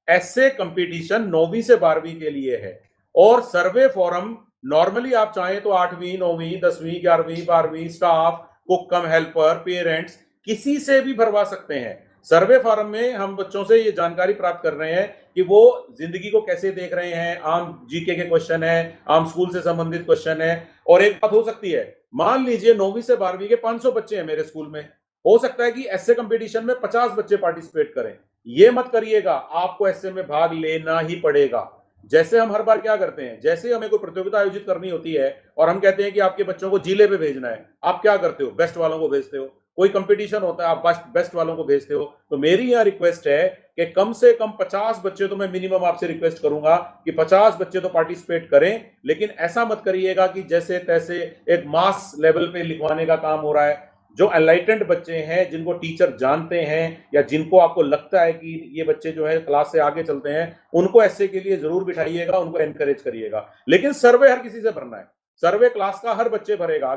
ऐसे कंपटीशन 9वीं से 12वीं के लिए है और सर्वे फॉर्म नॉर्मली आप चाहें तो 8वीं 9वीं 10वीं 11वीं 12वीं स्टाफ, कुक कम हेल्पर, पेरेंट्स, किसी से भी भरवा सकते हैं। सर्वे फॉर्म में हम बच्चों से ये जानकारी प्राप्त कर रहे हैं कि वो जिंदगी को कैसे देख रहे हैं। आम जीके के क्वेश्चन है, आम स्कूल से संबंधित क्वेश्चन है। और एक बात हो सकती है, मान लीजिए 9वीं से 12वीं के 500 बच्चे हैं मेरे स्कूल में हो सकता है कि ऐसे कंपटीशन में 50 बच्चे पार्टिसिपेट करें। ये मत करिएगा, आपको ऐसे में भाग लेना ही पड़ेगा। जैसे हम हर बार क्या करते हैं, जैसे हमें कोई प्रतियोगिता आयोजित करनी होती है और हम कहते हैं कि आपके बच्चों को जिले पे भेजना है, आप क्या करते हो, बेस्ट वालों को भेजते हो। कोई कंपटीशन होता है, आप बेस्ट वालों को भेजते हो। तो मेरी यह रिक्वेस्ट है कि कम से कम 50 बच्चे तो मैं मिनिमम आपसे रिक्वेस्ट करूंगा कि 50 बच्चे तो पार्टिसिपेट करें, लेकिन ऐसा मत करिएगा कि जैसे तैसे एक मास लेवल पे लिखवाने का काम हो रहा है। जो एनलाइटेंड बच्चे हैं, जिनको टीचर जानते हैं या जिनको आपको लगता है कि ये बच्चे जो है क्लास से आगे चलते हैं, उनको ऐसे के लिए जरूर बिठाइएगा, उनको एनकरेज करिएगा। लेकिन सर्वे हर किसी से भरना है, सर्वे क्लास का हर बच्चे भरेगा।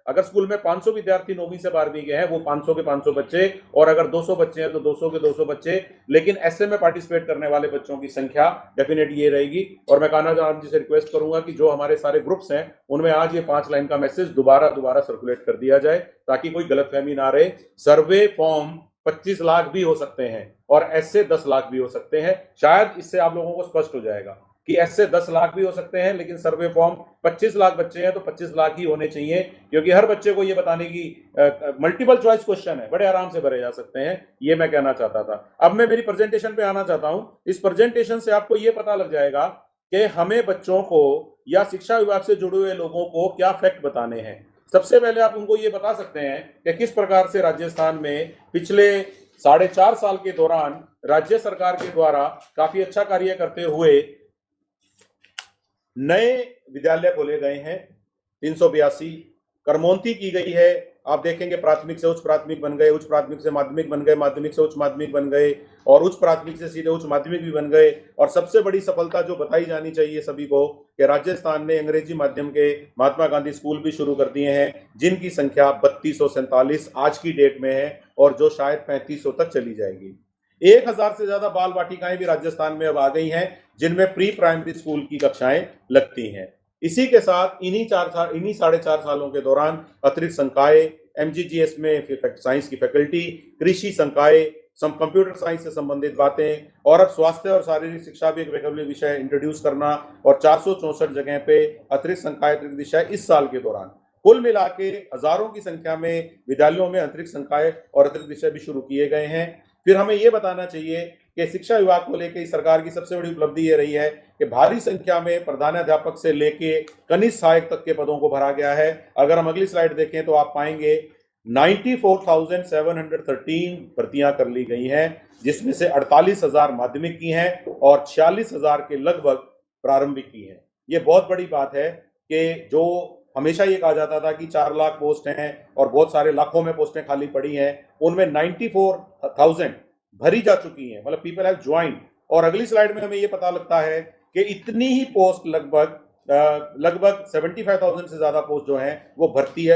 अगर स्कूल में 500 विद्यार्थी 9वीं से 12वीं के हैं, वो 500 के 500 बच्चे, और अगर 200 बच्चे हैं तो 200 के 200 बच्चे। लेकिन ऐसे में पार्टिसिपेट करने वाले बच्चों की संख्या डेफिनेट ये रहेगी। और मैं कान्हा जनाब जी से रिक्वेस्ट करूंगा कि जो हमारे सारे ग्रुप्स हैं उनमें आज ये 5 लाइन का मैसेज दोबारा सर्कुलेट कर दिया जाए, ताकि कोई गलतफहमी ना रहे। सर्वे फॉर्म 25 लाख भी हो सकते हैं और ऐसे 10 लाख भी हो सकते हैं। शायद इससे आप लोगों को स्पष्ट हो जाएगा कि ऐसे 10 लाख भी हो सकते हैं, लेकिन सर्वे फॉर्म 25 लाख बच्चे हैं तो 25 लाख ही होने चाहिए, क्योंकि हर बच्चे को ये बताने की मल्टीपल चॉइस क्वेश्चन है, बड़े आराम से भरे जा सकते हैं। ये मैं कहना चाहता था। अब मैं मेरी प्रेजेंटेशन पे आना चाहता हूं। इस प्रेजेंटेशन से आपको ये पता लग जाएगा कि हमें बच्चों को या शिक्षा विभाग से जुड़े हुए लोगों को क्या फैक्ट बताने हैं। सबसे पहले आप उनको ये बता सकते हैं कि किस प्रकार से राजस्थान में पिछले 4.5 साल के दौरान राज्य सरकार के द्वारा काफी अच्छा कार्य करते हुए नए विद्यालय खोले गए हैं। 382 करमोंती की गई है। आप देखेंगे प्राथमिक से उच्च प्राथमिक बन गए, उच्च प्राथमिक से माध्यमिक बन गए, माध्यमिक से उच्च माध्यमिक बन गए, और उच्च प्राथमिक से सीधे उच्च माध्यमिक भी बन गए। और सबसे बड़ी सफलता जो बताई जानी चाहिए सभी को कि राजस्थान ने अंग्रेजी माध्यम के महात्मा गांधी स्कूल भी शुरू कर दिए हैं, जिनकी संख्या 3247 आज की डेट में है, और जो शायद 3500 तक चली जाएगी। 1000 से ज्यादा बाल वाटिकाएं भी राजस्थान में अब आ गई हैं, जिनमें प्री प्राइमरी स्कूल की कक्षाएं लगती हैं। इसी के साथ इन्हीं 4.5 सालों के दौरान अतिरिक्त संकाय, MGGS में साइंस की फैकल्टी, कृषि संकाय, कंप्यूटर साइंस से संबंधित बातें, और अब स्वास्थ्य और शारीरिक शिक्षा भी एक वैकल्पिक विषय इंट्रोड्यूस करना, और 464 जगह पे अतिरिक्त संकाय अतिरिक्त विषय इस साल के दौरान। कुल मिला के हजारों की संख्या में विद्यालयों में अतिरिक्त संकाय और अतिरिक्त विषय भी शुरू किए गए हैं। फिर हमें यह बताना चाहिए कि शिक्षा विभाग को लेकर सरकार की सबसे बड़ी उपलब्धि ये रही है कि भारी संख्या में प्रधानाध्यापक से लेके कनिष्ठ सहायक तक के पदों को भरा गया है। अगर हम अगली स्लाइड देखें तो आप पाएंगे 94,713 भर्तियां कर ली गई हैं, जिसमें से 48,000 माध्यमिक की हैं और 46,000 के लगभग प्रारंभिक की हैं। ये बहुत बड़ी बात है कि जो हमेशा ये कहा जाता था कि 4 लाख पोस्ट हैं और बहुत सारे लाखों में पोस्टें खाली पड़ी हैं, उनमें 94,000 भरी जा चुकी हैं, मतलब पीपल हैव ज्वाइंड। और अगली स्लाइड में हमें ये पता लगता है कि इतनी ही पोस्ट लगभग 75,000 से ज्यादा पोस्ट जो हैं वो भर्ती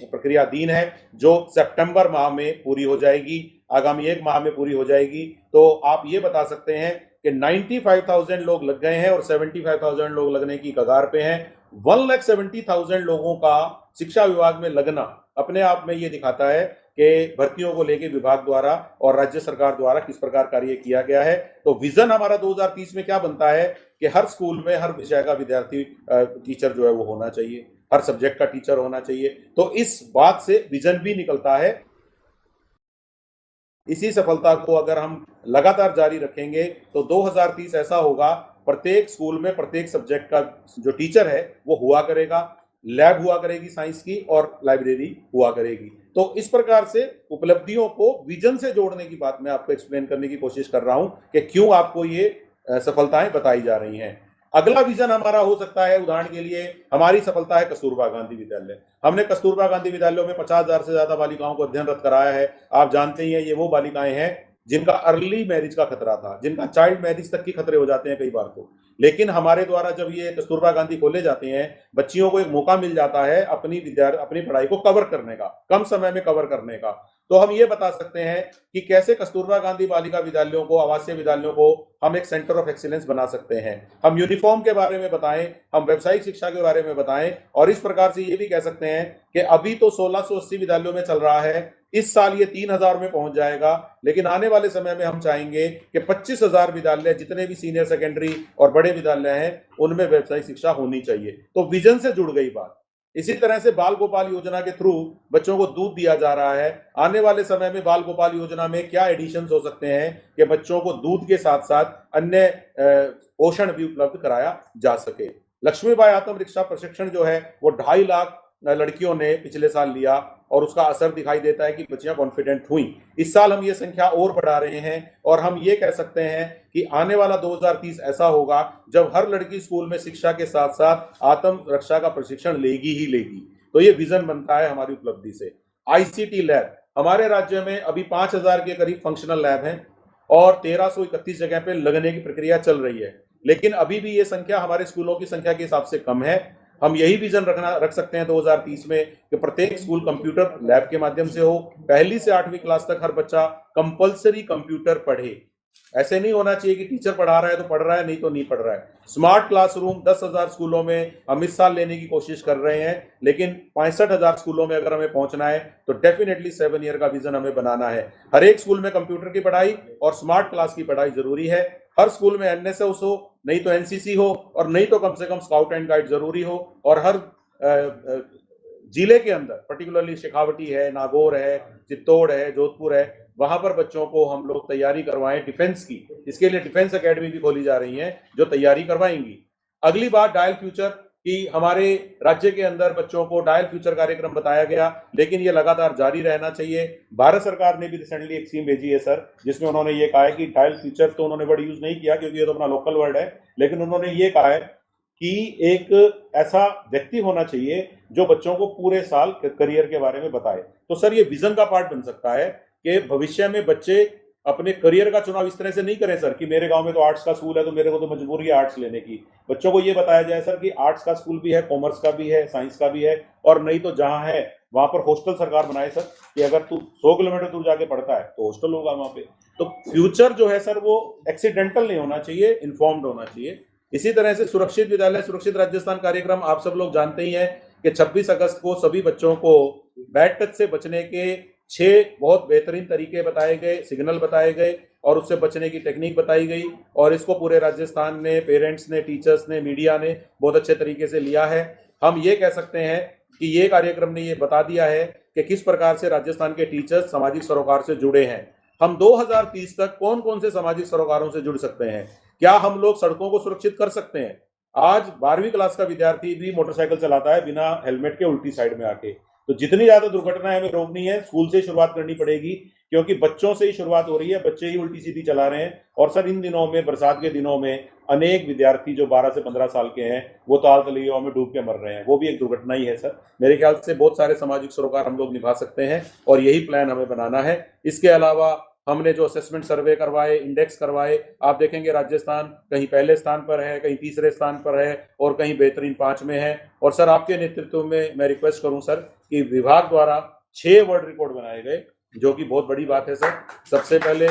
प्रक्रियाधीन है, जो सितंबर माह में पूरी हो जाएगी, आगामी 1 माह में पूरी हो जाएगी। तो आप ये बता सकते हैं कि 95,000 लोग लग गए हैं और 75,000 लोग लगने की कगार पे हैं। 1,70,000 लोगों का शिक्षा विभाग में लगना अपने आप में ये दिखाता है कि भर्तियों को लेकर विभाग द्वारा और राज्य सरकार द्वारा किस प्रकार कार्य किया गया है। तो विजन हमारा 2030 में क्या बनता है कि हर स्कूल में हर विषय का विद्यार्थी टीचर जो है वो होना चाहिए, हर सब्जेक्ट का टीचर होना चाहिए। तो इस बात से विजन भी निकलता है। इसी सफलता को अगर हम लगातार जारी रखेंगे तो 2030 ऐसा होगा, प्रत्येक स्कूल में प्रत्येक सब्जेक्ट का जो टीचर है वो हुआ करेगा, लैब हुआ करेगी साइंस की, और लाइब्रेरी हुआ करेगी। तो इस प्रकार से उपलब्धियों को विजन से जोड़ने की बात मैं आपको एक्सप्लेन करने की कोशिश कर रहा हूं कि क्यों आपको ये सफलताएं बताई जा रही हैं। अगला विजन हमारा हो सकता है, उदाहरण के लिए हमारी सफलता है कस्तूरबा गांधी विद्यालय। हमने कस्तूरबा गांधी विद्यालयों में 50,000 से ज्यादा बालिकाओं को अध्ययनरत कराया है। आप जानते ही हैं ये वो बालिकाएं हैं जिनका अर्ली मैरिज का खतरा था, जिनका चाइल्ड मैरिज तक के खतरे हो जाते हैं कई बार तो। लेकिन हमारे द्वारा जब ये कस्तूरबा गांधी खोले जाते हैं, बच्चियों को एक मौका मिल जाता है अपनी पढ़ाई को कवर करने का, कम समय में कवर करने का। तो हम ये बता सकते हैं कि कैसे कस्तूरबा गांधी बालिका विद्यालयों को, आवासीय विद्यालयों को हम एक सेंटर ऑफ एक्सीलेंस बना सकते हैं। हम यूनिफॉर्म के बारे में बताएं, हम व्यावसायिक शिक्षा के बारे में बताएं, और इस प्रकार से ये भी कह सकते हैं कि अभी तो 1680 विद्यालयों में चल रहा है, इस साल ये 3000 में पहुंच जाएगा, लेकिन आने वाले समय में हम चाहेंगे कि 25,000 विद्यालय, जितने भी सीनियर सेकेंडरी और बड़े विद्यालय हैं, उनमें व्यावसायिक शिक्षा होनी चाहिए। तो विजन से जुड़ गई बात। इसी तरह से बाल गोपाल योजना के थ्रू बच्चों को दूध दिया जा रहा है। आने वाले समय में बाल गोपाल योजना में क्या एडिशन हो सकते हैं कि बच्चों को दूध के साथ साथ अन्य पोषण भी उपलब्ध कराया जा सके। लक्ष्मीबाई आत्म रिक्शा प्रशिक्षण जो है वो 2.5 लाख लड़कियों ने पिछले साल लिया और उसका असर दिखाई देता है कि बच्चियां कॉन्फिडेंट हुई। इस साल हम ये संख्या और बढ़ा रहे हैं और हम ये कह सकते हैं कि आने वाला 2030 ऐसा होगा जब हर लड़की स्कूल में शिक्षा के साथ साथ आत्म रक्षा का प्रशिक्षण लेगी ही लेगी। तो ये विजन बनता है हमारी उपलब्धि से। आईसीटी लैब हमारे राज्य में अभी 5000 के करीब फंक्शनल लैब हैं और 1331 जगह पे लगने की प्रक्रिया चल रही है, लेकिन अभी भी ये संख्या हमारे स्कूलों की संख्या के हिसाब से कम है। हम यही विजन रख सकते हैं 2030 में कि प्रत्येक स्कूल कंप्यूटर लैब के माध्यम से हो। 1 से 8वीं क्लास तक हर बच्चा कंपलसरी कंप्यूटर पढ़े। ऐसे नहीं होना चाहिए कि टीचर पढ़ा रहा है तो पढ़ रहा है, नहीं तो नहीं पढ़ रहा है। स्मार्ट क्लासरूम 10,000 स्कूलों में हम इस साल लेने की कोशिश कर रहे हैं, लेकिन 65,000 स्कूलों में अगर हमें पहुंचना है तो डेफिनेटली 7 ईयर का विजन हमें बनाना है। हर एक स्कूल में कंप्यूटर की पढ़ाई और स्मार्ट क्लास की पढ़ाई जरूरी है। हर स्कूल में एनएसएस हो, नहीं तो एनसीसी हो, और नहीं तो कम से कम स्काउट एंड गाइड जरूरी हो। और हर जिले के अंदर, पर्टिकुलरली शेखावटी है, नागौर है, चित्तौड़ है, जोधपुर है, वहां पर बच्चों को हम लोग तैयारी करवाएं डिफेंस की। इसके लिए डिफेंस एकेडमी भी खोली जा रही है जो तैयारी करवाएंगी। अगली बात डायल फ्यूचर की, हमारे राज्य के अंदर बच्चों को डायल फ्यूचर कार्यक्रम बताया गया, लेकिन ये लगातार जारी रहना चाहिए। भारत सरकार ने भी रिसेंटली एक स्कीम भेजी है सर, जिसमें उन्होंने ये कहा है कि डायल फ्यूचर तो उन्होंने वर्ड यूज नहीं किया क्योंकि ये तो अपना लोकल वर्ड है, लेकिन उन्होंने ये कहा है कि एक ऐसा व्यक्ति होना चाहिए जो बच्चों को पूरे साल करियर के बारे में बताए। तो सर ये विजन का पार्ट बन सकता है कि भविष्य में बच्चे अपने करियर का चुनाव इस तरह से नहीं करें सर कि मेरे गांव में तो आर्ट्स का स्कूल है तो मेरे को तो मजबूरी है आर्ट्स लेने की। बच्चों को ये बताया जाए सर कि आर्ट्स का स्कूल भी है, कॉमर्स का भी है, साइंस का भी है, और नहीं तो जहां है वहां पर हॉस्टल सरकार बनाए सर कि अगर तू 100 किलोमीटर दूर जाके पढ़ता है तो हॉस्टल होगा वहां पे। तो फ्यूचर जो है सर वो एक्सीडेंटल नहीं होना चाहिए, इन्फॉर्म्ड होना चाहिए। इसी तरह से सुरक्षित विद्यालय सुरक्षित राजस्थान कार्यक्रम आप सब लोग जानते ही हैं कि 26 अगस्त को सभी बच्चों को बैड टच से बचने के 6 बहुत बेहतरीन तरीके बताए गए, सिग्नल बताए गए और उससे बचने की टेक्निक बताई गई, और इसको पूरे राजस्थान ने, पेरेंट्स ने, टीचर्स ने, मीडिया ने बहुत अच्छे तरीके से लिया है। हम ये कह सकते हैं कि ये कार्यक्रम ने ये बता दिया है कि किस प्रकार से राजस्थान के टीचर्स सामाजिक सरोकार से जुड़े हैं। हम 2030 तक कौन कौन से सामाजिक सरोकारों से जुड़ सकते हैं, क्या हम लोग सड़कों को सुरक्षित कर सकते हैं। आज 12वीं क्लास का विद्यार्थी भी मोटरसाइकिल चलाता है बिना हेलमेट के उल्टी साइड में आके। तो जितनी ज्यादा दुर्घटनाएं हमें रोकनी है स्कूल से शुरुआत करनी पड़ेगी, क्योंकि बच्चों से ही शुरुआत हो रही है, बच्चे ही उल्टी सीधी चला रहे हैं। और सर इन दिनों में, बरसात के दिनों में, अनेक विद्यार्थी जो 12 से 15 साल के हैं वो ताल तलैयों में डूब के मर रहे हैं, वो भी एक दुर्घटना ही है सर। मेरे ख्याल से बहुत सारे सामाजिक सरोकार हम लोग निभा सकते हैं और यही प्लान हमें बनाना है। इसके अलावा हमने जो असेसमेंट सर्वे करवाए, इंडेक्स करवाए, आप देखेंगे राजस्थान कहीं पहले स्थान पर है, कहीं तीसरे स्थान पर है और कहीं बेहतरीन 5 में है। और सर आपके नेतृत्व में मैं रिक्वेस्ट करूं सर कि विभाग द्वारा 6 वर्ल्ड रिकॉर्ड बनाए गए, जो कि बहुत बड़ी बात है सर। सबसे पहले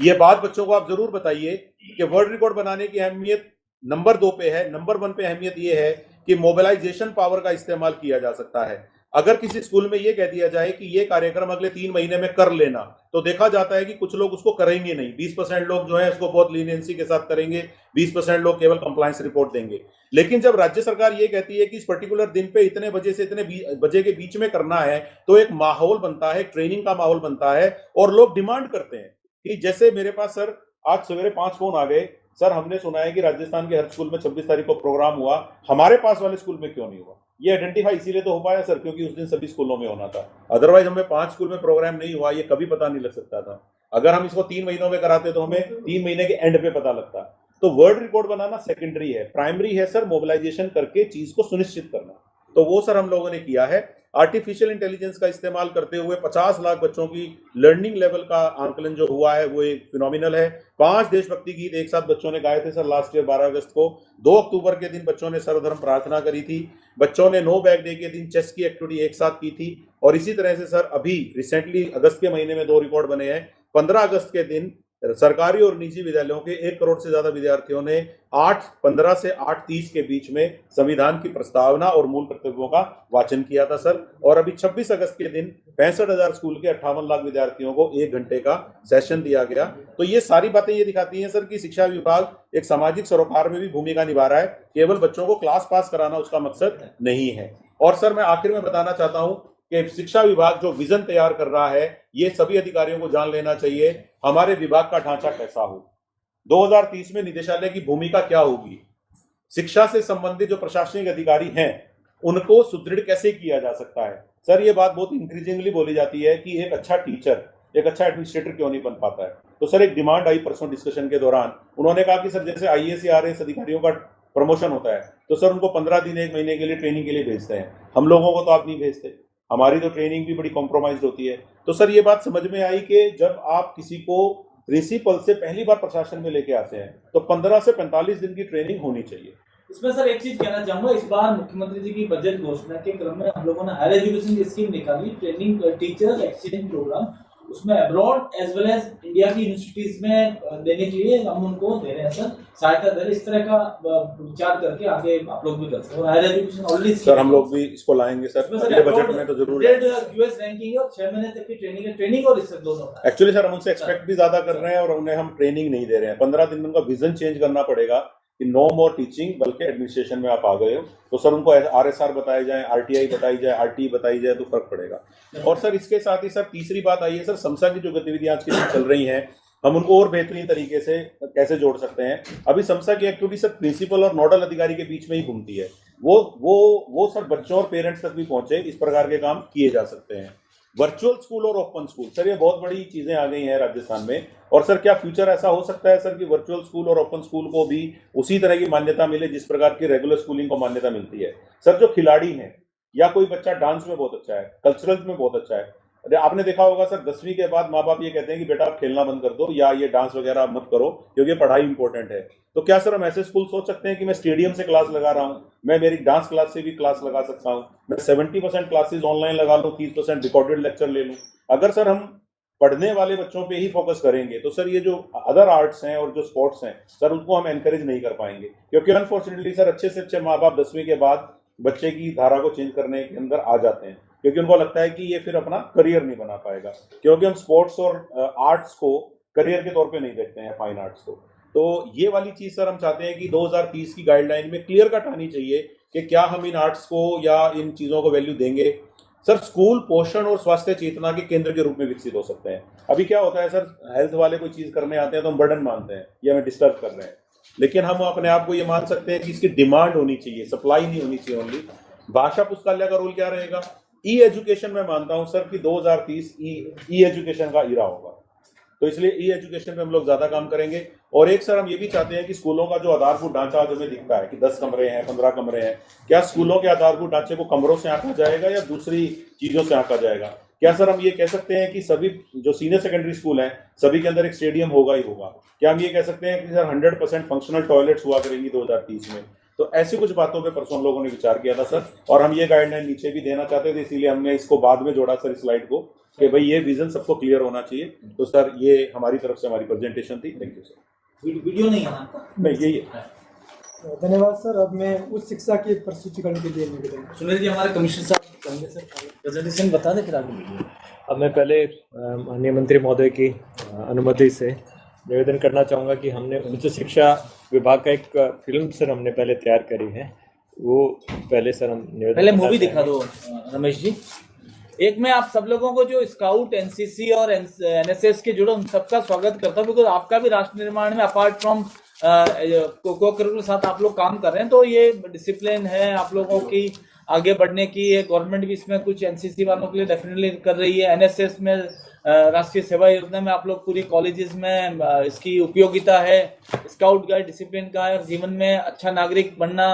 ये बात बच्चों को आप जरूर बताइए कि वर्ल्ड रिकॉर्ड बनाने की अहमियत नंबर 2 पे है। नंबर 1 पे अहमियत ये है कि मोबिलाइजेशन पावर का इस्तेमाल किया जा सकता है। अगर किसी स्कूल में ये कह दिया जाए कि ये कार्यक्रम अगले 3 महीने में कर लेना, तो देखा जाता है कि कुछ लोग उसको करेंगे नहीं। 20% लोग जो है इसको बहुत लीनियंसी के साथ करेंगे, 20% लोग केवल कंप्लायंस रिपोर्ट देंगे। लेकिन जब राज्य सरकार ये कहती है कि इस पर्टिकुलर दिन पे इतने बजे से इतने बजे के बीच में करना है, तो एक माहौल बनता है, ट्रेनिंग का माहौल बनता है और लोग डिमांड करते हैं कि जैसे मेरे पास सर आज सवेरे 5 फोन आ गए, सर हमने सुना है कि राजस्थान के हर स्कूल में 26 तारीख को प्रोग्राम हुआ, हमारे पास वाले स्कूल में क्यों नहीं हुआ। ये आइडेंटिफाई इसीलिए तो हो पाया सर क्योंकि उस दिन सभी स्कूलों में होना था। अदरवाइज हमें 5 स्कूल में प्रोग्राम नहीं हुआ, ये कभी पता नहीं लग सकता था। अगर हम इसको 3 महीनों में कराते तो हमें 3 महीने के एंड पे पता लगता। तो वर्ल्ड रिकॉर्ड बनाना सेकेंडरी है, प्राइमरी है सर मोबिलाइजेशन करके चीज को सुनिश्चित करना। तो वो सर हम लोगों ने किया है। आर्टिफिशियल इंटेलिजेंस का इस्तेमाल करते हुए 50 लाख बच्चों की लर्निंग लेवल का आंकलन जो हुआ है वो एक फिनोमिनल है। 5 देशभक्ति गीत एक साथ बच्चों ने गाए थे सर लास्ट ईयर 12 अगस्त को। 2 अक्टूबर के दिन बच्चों ने सर्वधर्म प्रार्थना करी थी। बच्चों ने नो बैग डे के दिन चेस की एक्टिविटी एक साथ की थी। और इसी तरह से सर अभी रिसेंटली अगस्त के महीने में 2 रिकॉर्ड बने हैं। 15 अगस्त के दिन सरकारी और निजी विद्यालयों के 1 करोड़ से ज्यादा विद्यार्थियों ने 8:15 से 8:30 के बीच में संविधान की प्रस्तावना और मूल कर्तव्यों का वाचन किया था सर। और अभी 26 अगस्त के दिन 65,000 स्कूल के 58 लाख विद्यार्थियों को 1 घंटे का सेशन दिया गया। तो ये सारी बातें ये दिखाती हैं सर कि शिक्षा विभाग एक सामाजिक सरोकार में भी भूमिका निभा रहा है, केवल बच्चों को क्लास पास कराना उसका मकसद नहीं है। और सर मैं आखिर में बताना चाहता हूं कि शिक्षा विभाग जो विजन तैयार कर रहा है, ये सभी अधिकारियों को जान लेना चाहिए हमारे विभाग का ढांचा कैसा हो, 2030 में निदेशालय की भूमिका क्या होगी, शिक्षा से संबंधित जो प्रशासनिक अधिकारी हैं उनको सुदृढ़ कैसे किया जा सकता है। सर ये बात बहुत इंक्रीजिंगली बोली जाती है कि एक अच्छा टीचर, एक अच्छा एडमिनिस्ट्रेटर क्यों नहीं बन पाता है। तो सर एक डिमांड आई परसों डिस्कशन के दौरान, उन्होंने कहा कि सर जैसे IAS या RAS अधिकारियों का प्रमोशन होता है तो सर उनको 15 दिन 1 महीने के लिए ट्रेनिंग के लिए भेजते हैं, हम लोगों को तो आप नहीं भेजते, हमारी तो ट्रेनिंग भी बड़ी कॉम्प्रोमाइज होती है। तो सर ये बात समझ में आई कि जब आप किसी को प्रिंसिपल से पहली बार प्रशासन में लेके आते हैं तो 15 से 45 दिन की ट्रेनिंग होनी चाहिए। इसमें सर एक चीज कहना चाहूंगा, इस बार मुख्यमंत्री जी की बजट घोषणा के क्रम में हम लोगों ने हायर एजुकेशन की स्कीम निकाली, ट्रेनिंग टीचर्स एक्सचेंज प्रोग्राम, उसमें abroad as well as India की यूनिवर्सिटीज में देने के लिए हम उनको दे रहे हैं सर सहायता दे रहे हैं। इस तरह का विचार करके आगे आप लोग भी कर सकते हो। हायर एजुकेशन ऑलरेडी सर हम लोग भी इसको लाएंगे सर, अगले बजट में तो जरूर। यूएस रैंकिंग और 6 महीने तक की ट्रेनिंग है, ट्रेनिंग और रिसर्च दोनों। एक्चुअली सर हम उनसे एक्सपेक्ट भी ज्यादा कर रहे हैं और उन्हें हम ट्रेनिंग नहीं दे रहे हैं। 15 दिन में उनका विजन चेंज करना पड़ेगा कि नो मोर टीचिंग, बल्कि एडमिनिस्ट्रेशन में आप आ गए हो तो सर उनको RSR बताए जाए, RTI बताई जाए, RTE बताई जाए तो फर्क पड़ेगा। और सर इसके साथ ही सर तीसरी बात आई है सर, समसा की जो गतिविधियां आज की चल रही हैं हम उनको और बेहतरीन तरीके से कैसे जोड़ सकते हैं। अभी समसा की एक्टिविटी सर प्रिंसिपल और नोडल अधिकारी के बीच में ही घूमती है, वो सर बच्चों और पेरेंट्स तक भी पहुंचे, इस प्रकार के काम किए जा सकते हैं। वर्चुअल स्कूल और ओपन स्कूल, सर ये बहुत बड़ी चीजें आ गई हैं राजस्थान में। और सर क्या फ्यूचर ऐसा हो सकता है सर कि वर्चुअल स्कूल और ओपन स्कूल को भी उसी तरह की मान्यता मिले जिस प्रकार की रेगुलर स्कूलिंग को मान्यता मिलती है। सर जो खिलाड़ी हैं या कोई बच्चा डांस में बहुत अच्छा है, कल्चरल में बहुत अच्छा है, आपने देखा होगा सर 10वीं के बाद माँ बाप ये कहते हैं कि बेटा आप खेलना बंद कर दो या ये डांस वगैरह मत करो क्योंकि पढ़ाई इंपॉर्टेंट है। तो क्या सर हम ऐसे स्कूल सोच सकते हैं कि मैं स्टेडियम से क्लास लगा रहा हूँ, मैं मेरी डांस क्लास से भी क्लास लगा सकता हूँ, मैं 70% क्लासेस ऑनलाइन लगा लूँ, 30% रिकॉर्डेड लेक्चर ले लूँ। अगर सर हम पढ़ने वाले बच्चों पे ही फोकस करेंगे तो सर ये जो अदर आर्ट्स हैं और जो स्पोर्ट्स हैं सर उनको हम एनकरेज नहीं कर पाएंगे, क्योंकि अनफॉर्चुनेटली सर अच्छे से अच्छे माँ बाप 10वीं के बाद बच्चे की धारा को चेंज करने के अंदर आ जाते हैं, क्योंकि उनको लगता है कि ये फिर अपना करियर नहीं बना पाएगा, क्योंकि हम स्पोर्ट्स और आर्ट्स को करियर के तौर पे नहीं देखते हैं, फाइन आर्ट्स को। तो ये वाली चीज सर हम चाहते हैं कि 2030 की गाइडलाइन में क्लियर कट आनी चाहिए कि क्या हम इन आर्ट्स को या इन चीजों को वैल्यू देंगे। सर स्कूल पोषण और स्वास्थ्य चेतना के केंद्र के रूप में विकसित हो सकते हैं। अभी क्या होता है सर, हेल्थ वाले कोई चीज करने आते हैं तो हम बर्डन मानते हैं, ये हमें डिस्टर्ब कर रहे हैं, लेकिन हम अपने आप को ये मान सकते हैं कि इसकी डिमांड होनी चाहिए, सप्लाई नहीं होनी चाहिए ओनली। भाषा पुस्तकालय का रोल क्या रहेगा? ई एजुकेशन में मानता हूं सर कि 2030 ई एजुकेशन का इरा होगा, तो इसलिए ई एजुकेशन पे हम लोग ज्यादा काम करेंगे। और एक सर हम ये भी चाहते हैं कि स्कूलों का जो आधारभूत ढांचा जो हमें दिखता है कि 10 कमरे हैं, 15 कमरे हैं, क्या स्कूलों के आधारभूत ढांचे को कमरों से आंका जाएगा या दूसरी चीजों से आंका जाएगा? क्या सर हम ये कह सकते हैं कि सभी जो सीनियर सेकेंडरी स्कूल हैं सभी के अंदर एक स्टेडियम होगा ही होगा? क्या हम ये कह सकते हैं कि सर 100% फंक्शनल टॉयलेट्स हुआ करेंगी 2030 में? तो ऐसी कुछ बातों पे परसों हम लोगों ने विचार किया था सर, और हम ये गाइडलाइन नीचे भी देना चाहते थे, इसीलिए हमने इसको बाद में जोड़ा सर इस स्लाइड को कि भाई ये विजन सबको क्लियर होना चाहिए। तो सर ये हमारी तरफ से हमारी प्रेजेंटेशन थी। Thank you sir. वीडियो नहीं है नहीं यही है। धन्यवाद सर। अब मैं उच्च शिक्षा के प्रस्तुतिकरण के लिए निवेदन। सुनील जी हमारे कमिश्नर साहब कहेंगे सर, प्रेजेंटेशन बता दें फिर आगे वीडियो। अब मैं पहले माननीय मंत्री महोदय की अनुमति से निवेदन करना चाहूँगा कि हमने उच्च शिक्षा विभाग का एक फिल्म सर हमने पहले तैयार करी है, वो पहले सर हम निवेदन पहले मूवी दिखा दो रमेश जी। एक मैं आप सब लोगों को जो स्काउट, एनसीसी और एनएसएस के जुड़े उन सबका स्वागत करता हूँ, बिकॉज आपका भी राष्ट्र निर्माण में अपार्ट फ्रॉम को-करिकुलर साथ आप लोग काम कर रहे हैं, तो ये डिसिप्लिन है आप लोगों की आगे बढ़ने की। गवर्नमेंट भी इसमें कुछ एनसीसी वालों के लिए डेफिनेटली कर रही है। एनएसएस में राष्ट्रीय सेवा योजना में आप लोग पूरी कॉलेजेस में इसकी उपयोगिता है। स्काउट गाइड डिसिप्लिन का है और जीवन में अच्छा नागरिक बनना,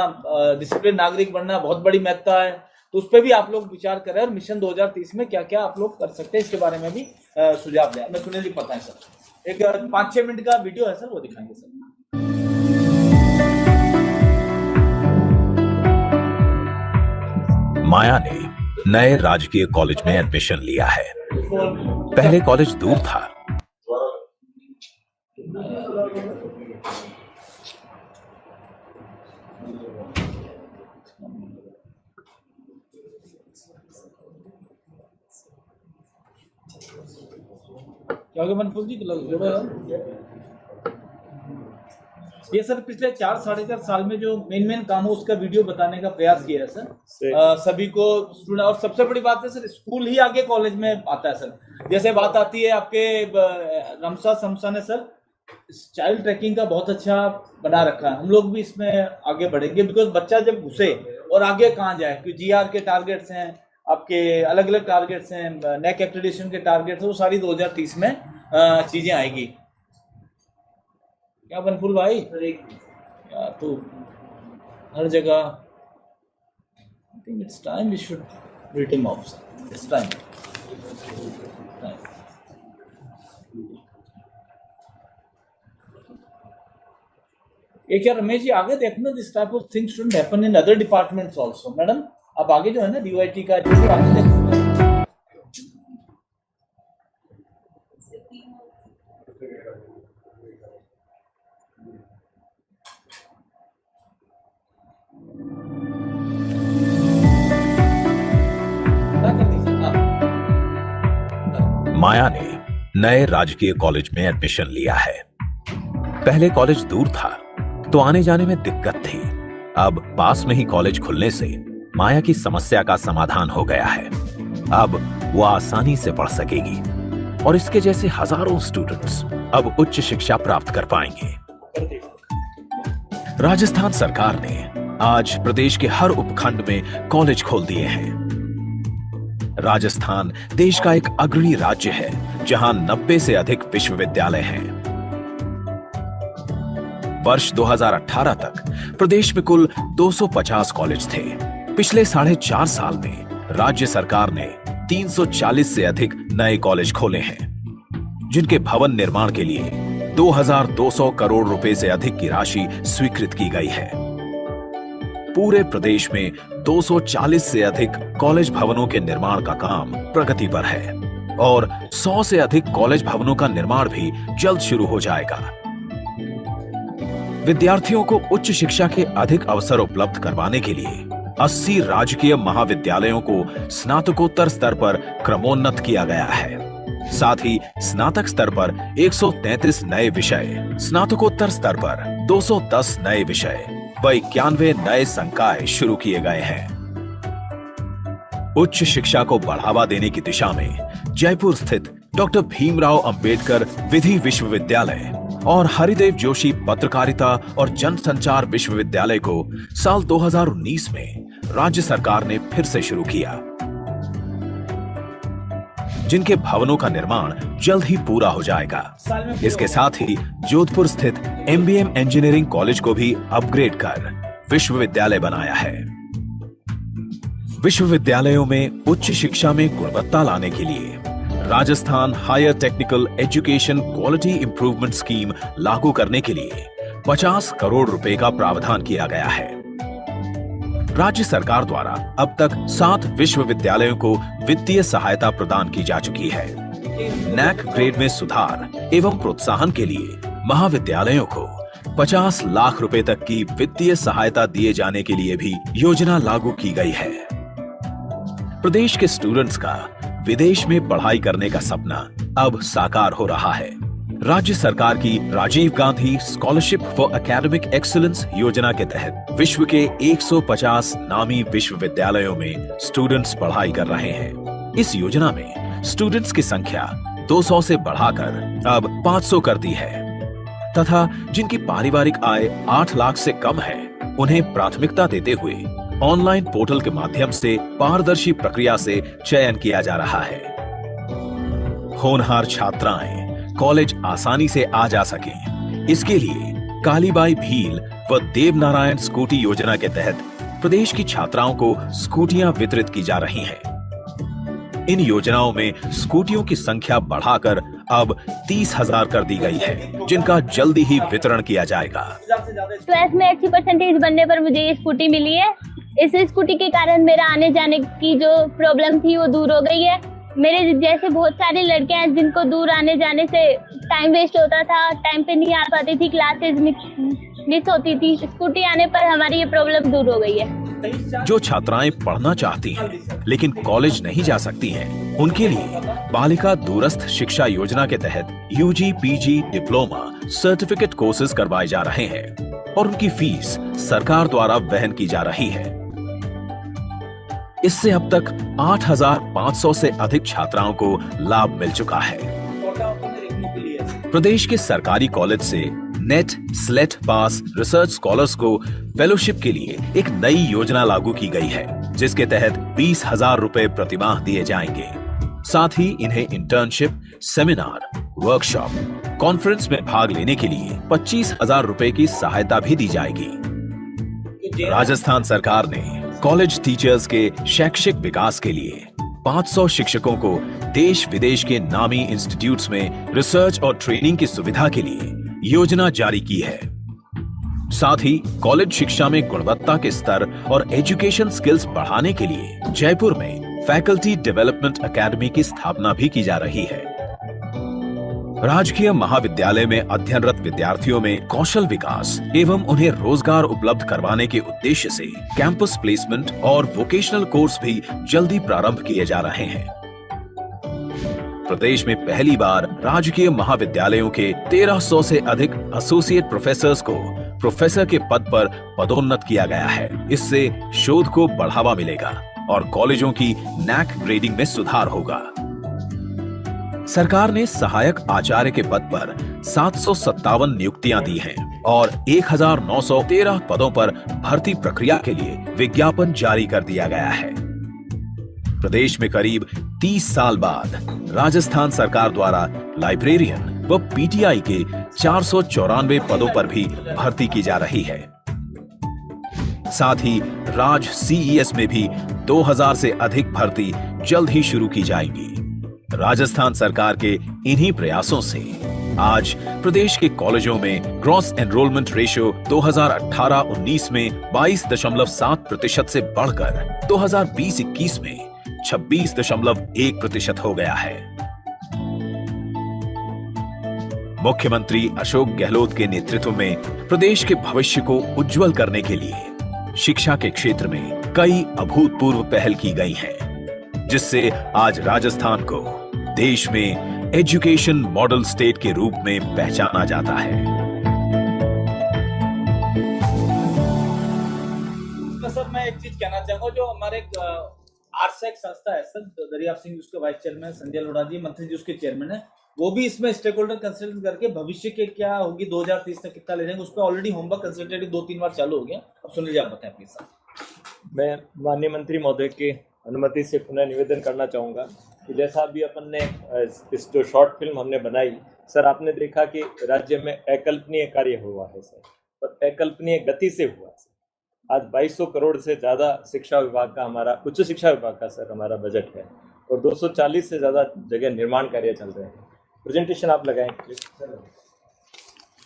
डिसिप्लिन नागरिक बनना बहुत बड़ी महत्ता है, तो उस पर भी आप लोग विचार करें और मिशन 2030 में क्या क्या आप लोग कर सकते हैं इसके बारे में भी सुझाव दें। मैं सुनील जी पता है सर, एक 5-6 मिनट का वीडियो है सर, वो दिखाएंगे सर। माया ने नए राजकीय कॉलेज में एडमिशन लिया है। पहले कॉलेज दूर था, क्या हो गया मनफूल जी, जोड़ो यार। ये सर पिछले 4-4.5 साल में जो मेन काम हो उसका वीडियो बताने का प्रयास किया है सर, सभी को स्टूडेंट। और सबसे बड़ी बात है सर, स्कूल ही आगे कॉलेज में आता है सर। जैसे बात आती है आपके रमसा समसा ने सर चाइल्ड ट्रैकिंग का बहुत अच्छा बना रखा है। हम लोग भी इसमें आगे बढ़ेंगे, बिकॉज बच्चा जब घुसे और आगे कहाँ जाए, क्योंकि जीआर के टारगेट्स हैं, आपके अलग अलग टारगेट्स हैं, नेक एक्रेडिटेशन के टारगेट्स, वो सारी 2030 में चीजें आएगी। क्या बनफुल भाई यार, तो हर जगह I think it's time we should read him off, it's time. एक यार रमेश जी आगे देखना, this type of things should happen in other departments also. Madam आप आगे जो है ना डीवाईटी का जो आगे देखो, माया ने नए राजकीय कॉलेज में एडमिशन लिया है। पहले कॉलेज दूर था तो आने जाने में दिक्कत थी। अब पास में ही कॉलेज खुलने से माया की समस्या का समाधान हो गया है। अब वो आसानी से पढ़ सकेगी और इसके जैसे हजारों स्टूडेंट्स अब उच्च शिक्षा प्राप्त कर पाएंगे। राजस्थान सरकार ने आज प्रदेश के हर उपखंड में कॉलेज खोल दिए हैं। राजस्थान देश का एक अग्रणी राज्य है जहां 90 से अधिक विश्वविद्यालय हैं। वर्ष 2018 तक प्रदेश में कुल 250 कॉलेज थे। पिछले 4.5 साल में राज्य सरकार ने 340 से अधिक नए कॉलेज खोले हैं, जिनके भवन निर्माण के लिए 2200 करोड़ रुपए से अधिक की राशि स्वीकृत की गई है। पूरे प्रदेश में 240 से अधिक कॉलेज भवनों के निर्माण का काम प्रगति पर है और 100 से अधिक कॉलेज भवनों का निर्माण भी जल्द शुरू हो जाएगा। विद्यार्थियों को उच्च शिक्षा के अधिक अवसर उपलब्ध करवाने के लिए 80 राजकीय महाविद्यालयों को स्नातकोत्तर स्तर पर क्रमोन्नत किया गया है। साथ ही स्नातक स्तर पर 133 नए विषय, स्नातकोत्तर स्तर पर 210 नए विषय व 91 नए संकाय शुरू किए गए हैं। उच्च शिक्षा को बढ़ावा देने की दिशा में जयपुर स्थित डॉक्टर भीमराव अंबेडकर विधि विश्वविद्यालय और हरिदेव जोशी पत्रकारिता और जनसंचार विश्वविद्यालय को साल 2019 में राज्य सरकार ने फिर से शुरू किया, जिनके भवनों का निर्माण जल्द ही पूरा हो जाएगा। इसके साथ ही जोधपुर स्थित MBM इंजीनियरिंग कॉलेज को भी अपग्रेड कर विश्वविद्यालय बनाया है। विश्वविद्यालयों में उच्च शिक्षा में गुणवत्ता लाने के लिए Rajasthan higher technical education quality improvement scheme लागू करने के लिए 50 करोड़ रुपए का प्रावधान किया गया है। राज्य सरकार द्वारा अब तक 7 विश्वविद्यालयों को वित्तीय सहायता प्रदान की जा चुकी है। नैक ग्रेड में सुधार एवं प्रोत्साहन के लिए महाविद्यालयों को 50 लाख रुपए तक की वित्तीय सहायता दिए जाने के लिए भी योजना लागू की गई है। प्रदेश के स्टूडेंट्स का विदेश में पढ़ाई करने का सपना अब साकार हो रहा है। राज्य सरकार की Rajiv Gandhi scholarship for academic excellence योजना के तहत विश्व के 150 नामी विश्वविद्यालयों में स्टूडेंट्स पढ़ाई कर रहे हैं। इस योजना में स्टूडेंट्स की संख्या 200 से बढ़ाकर अब 500 कर दी है तथा जिनकी पारिवारिक आय 8 लाख से कम है, उन्हें प्राथमिकता देते हुए ऑनलाइन पोर्टल के माध्यम से पारदर्शी प्रक्रिया से चयन किया जा रहा है। होनहार छात्राएं कॉलेज आसानी से आ जा सकें, इसके लिए कालीबाई भील व देवनारायण स्कूटी योजना के तहत प्रदेश की छात्राओं को स्कूटियां वितरित की जा रही हैं। इन योजनाओं में स्कूटियों की संख्या बढ़ाकर अब 30,000 कर दी गई है, जिनका जल्दी ही वितरण किया जाएगा। 12th में अच्छी परसेंटेज बनने पर मुझे ये स्कूटी मिली है। इस स्कूटी के कारण मेरा आने जाने की जो प्रॉब्लम थी वो दूर हो गई है मेरे जैसे बहुत सारे लड़के हैं जिनको दूर आने जाने से टाइम वेस्ट होता था, टाइम पे नहीं आ पाती थी, क्लासेस मिस होती थी। स्कूटी आने पर हमारी ये प्रॉब्लम दूर हो गई है। जो छात्राएं पढ़ना चाहती हैं लेकिन कॉलेज नहीं जा सकती हैं, उनके लिए बालिका दूरस्थ शिक्षा योजना के तहत UG, PG, diploma, certificate courses करवाए जा रहे हैं और उनकी फीस सरकार द्वारा वहन की जा रही है। इससे अब तक 8,500 से अधिक छात्राओं को लाभ मिल चुका है। प्रदेश के सरकारी कॉलेज से नेट, स्लेट पास रिसर्च स्कॉलर्स को फेलोशिप के लिए एक नई योजना लागू की गई है, जिसके तहत 20,000 रुपए प्रतिमाह दिए जाएंगे। साथ ही इन्हें इंटर्नशिप, सेमिनार, वर्कशॉप, कॉन्फ्रेंस में भाग लेने के लिए 25,000 रुपए की सहायता भी दी जाएगी। राजस्थान सरकार ने कॉलेज टीचर्स के शैक्षिक विकास के लिए 500 शिक्षकों को देश विदेश के नामी इंस्टीट्यूट्स में रिसर्च और ट्रेनिंग की सुविधा के लिए योजना जारी की है। साथ ही कॉलेज शिक्षा में गुणवत्ता के स्तर और एजुकेशन स्किल्स बढ़ाने के लिए जयपुर में फैकल्टी डेवलपमेंट एकेडमी की स्थापना भी की जा रही है। राजकीय महाविद्यालय में अध्ययनरत विद्यार्थियों में कौशल विकास एवं उन्हें रोजगार उपलब्ध करवाने के उद्देश्य से कैंपस प्लेसमेंट और वोकेशनल कोर्स भी जल्दी प्रारंभ किए जा रहे हैं। प्रदेश में पहली बार राजकीय महाविद्यालयों के 1300 से अधिक एसोसिएट प्रोफेसर्स को प्रोफेसर के पद पर पदोन्नत किया गया है। इससे शोध को बढ़ावा मिलेगा और कॉलेजों की नैक ग्रेडिंग में सुधार होगा। सरकार ने सहायक आचार्य के पद पर 757 नियुक्तियां दी हैं और 1913 पदों पर भर्ती प्रक्रिया के लिए विज्ञापन जारी कर दिया गया है। प्रदेश में करीब 30 साल बाद राजस्थान सरकार द्वारा लाइब्रेरियन व पीटीआई के 494 पदों पर भी भर्ती की जा रही है। साथ ही राज सीईएस में भी 2000 से अधिक भर्ती जल्द ही शुरू की जाएगी। राजस्थान सरकार के इन्हीं प्रयासों से आज प्रदेश के कॉलेजों में ग्रॉस एनरोलमेंट रेशियो 2018-19 में 22.7% से बढ़कर 2020-21 में 26.1% हो गया है। मुख्यमंत्री अशोक गहलोत के नेतृत्व में प्रदेश के भविष्य को उज्जवल करने के लिए शिक्षा के क्षेत्र में कई अभूतपूर्व पहल की गई हैं, जिससे आज राजस्थान को देश में एजुकेशन मॉडल स्टेट के रूप में पहचाना जाता है। सर मैं एक चीज कहना चाहूंगा, जो हमारे आरसेक संस्था है सर, दरियाब सिंह उसके वाइस चेयरमैन, संजय लोढ़ा जी मंत्री जी उसके चेयरमैन है, वो भी इसमें स्टेक होल्डर कंसल्टेट करके भविष्य के क्या होगी 2030 तक कितना ले जाएंगे, उस पर ऑलरेडी होमवर्क कंसल्टेटिव 2-3 बार चालू हो गया। अब सुनील जी आप बताएं प्लीज सर। मैं माननीय मंत्री महोदय की अनुमति से पुनः निवेदन करना चाहूँगा कि जैसा अभी अपन ने इस जो शॉर्ट फिल्म हमने बनाई सर, आपने देखा कि राज्य में अकल्पनीय कार्य हुआ है सर, और अकल्पनीय गति से हुआ सर। आज 2200 करोड़ से ज़्यादा शिक्षा विभाग का, हमारा उच्च शिक्षा विभाग का सर हमारा बजट है, और 240 से ज़्यादा जगह निर्माण कार्य चल रहे हैं। प्रेजेंटेशन आप लगाएं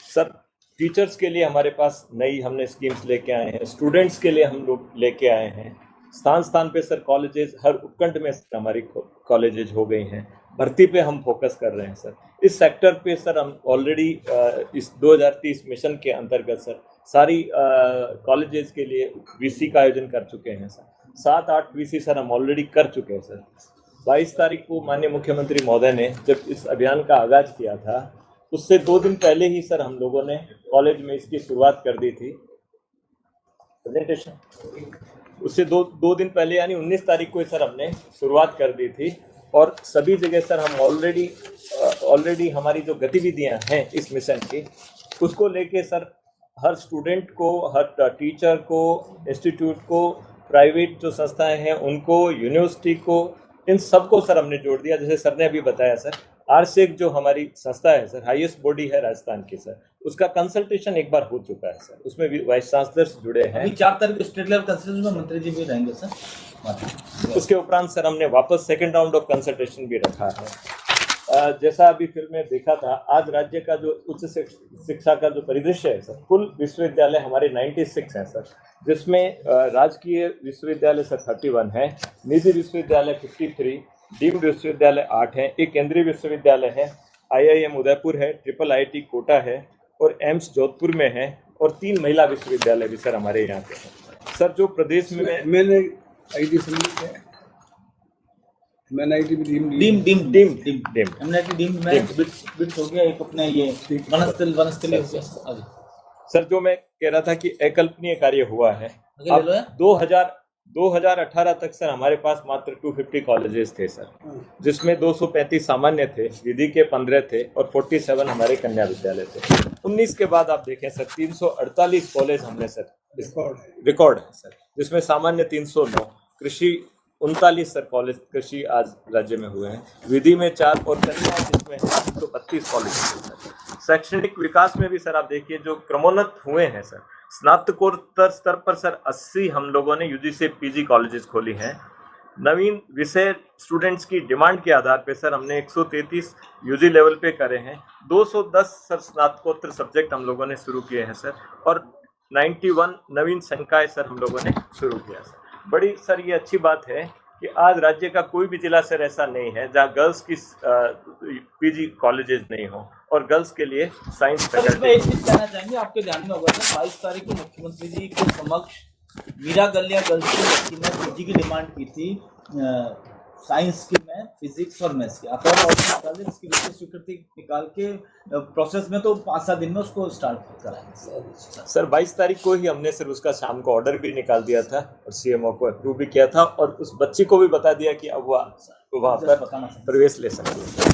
सर। टीचर्स के लिए हमारे पास नई हमने स्कीम्स लेके आए हैं, स्टूडेंट्स के लिए हम लोग लेके आए हैं। स्थान स्थान पे सर कॉलेजेस, हर उपखंड में सर हमारी कॉलेजेस हो गई हैं। भर्ती पे हम फोकस कर रहे हैं सर। इस सेक्टर पे सर हम ऑलरेडी इस 2030 मिशन के अंतर्गत सर सारी कॉलेजेस के लिए वीसी का आयोजन कर चुके हैं सर। 7-8 वीसी सर हम ऑलरेडी कर चुके हैं सर। 22 तारीख को माननीय मुख्यमंत्री महोदय ने जब इस अभियान का आगाज किया था, उससे 2 दिन पहले ही सर हम लोगों ने कॉलेज में इसकी शुरुआत कर दी थी। प्रेजेंटेशन उससे दो दिन पहले यानी 19 तारीख को सर हमने शुरुआत कर दी थी, और सभी जगह सर हम ऑलरेडी हमारी जो गतिविधियां हैं इस मिशन की, उसको लेके सर हर स्टूडेंट को, हर टीचर को, इंस्टीट्यूट को, प्राइवेट जो संस्थाएं हैं उनको, यूनिवर्सिटी को, इन सबको सर हमने जोड़ दिया। जैसे सर ने अभी बताया सर, आरसेक जो हमारी संस्था है सर, हाईएस्ट बॉडी है राजस्थान की सर, उसका कंसल्टेशन एक बार हो चुका है सर, उसमें भी वाइस चांसलर्स जुड़े हैं। 4 तारीख को स्टेट लेवल कंसल्टेशन में मंत्री जी भी रहेंगे सर। उसके उपरांत सर हमने वापस सेकंड राउंड ऑफ कंसल्टेशन भी रखा है। जैसा अभी फिल्म में देखा था, आज राज्य का जो उच्च शिक्षा का जो परिदृश्य है सर, कुल विश्वविद्यालय हमारे 96 हैं सर, जिसमें राजकीय विश्वविद्यालय सर 31 है, निजी विश्वविद्यालय 53, डीम्ड विश्वविद्यालय 8 हैं, एक केंद्रीय विश्वविद्यालय है, IIM उदयपुर है, IIIT कोटा है और एम्स जोधपुर में है और 3 महिला विश्वविद्यालय भी सर हमारे यहाँ पे हैं। सर जो प्रदेश में मैंने आईटी समझ मैंने आईटी डीम डीम में बिट्स हो गया, एक अपने ये वनस्थली हो गया। सर जो मैं कह रहा था कि अकल्पनीय कार्य हुआ है। आगे ले लो यार। 2018 तक सर हमारे पास मात्र 250 कॉलेजेस थे सर, जिसमें 235 सामान्य थे, विधि के 15 थे और 47 हमारे कन्या विद्यालय थे। 19 के बाद आप देखें सर 348 कॉलेज हमने सर रिकॉर्ड है सर, जिसमें सामान्य 309, कृषि 39 सर कॉलेज कृषि आज राज्य में हुए हैं, विधि में 4 और कन्या जिसमें 132 कॉलेज सर। शैक्षणिक विकास में भी सर आप देखिए जो क्रमोन्नत हुए हैं सर, स्नातकोत्तर स्तर पर सर 80 हम लोगों ने UGC PG कॉलेजेस खोली हैं। नवीन विषय स्टूडेंट्स की डिमांड के आधार पे सर हमने 133 UG लेवल पे करे हैं, 210 सर स्नातकोत्तर सब्जेक्ट हम लोगों ने शुरू किए हैं सर और 91 नवीन संकाय सर हम लोगों ने शुरू किया सर। बड़ी सर ये अच्छी बात है कि आज राज्य का कोई भी जिला सर ऐसा नहीं है जहाँ गर्ल्स की PG कॉलेजेस नहीं हो और गर्ल्स के लिए साइंस सर इसमें एक चीज कहना चाहेंगे, आपके ध्यान में होगा सर 22 तारीख को मुख्यमंत्री जी के समक्ष मीरा गलिया गर्ल्स की लड़की ने PG की डिमांड की थी साइंस की में, फिजिक्स और मैथ्स की। आप और इसकी विशेष स्वीकृति निकाल के प्रोसेस में तो 5-7 दिन में उसको स्टार्ट कराएंगे सर 22 तारीख को ही हमने सर उसका शाम को ऑर्डर भी निकाल दिया था और CMO को अप्रूव भी किया था और उस बच्ची को भी बता दिया कि अब वहाँ पर प्रवेश ले सकते हैं।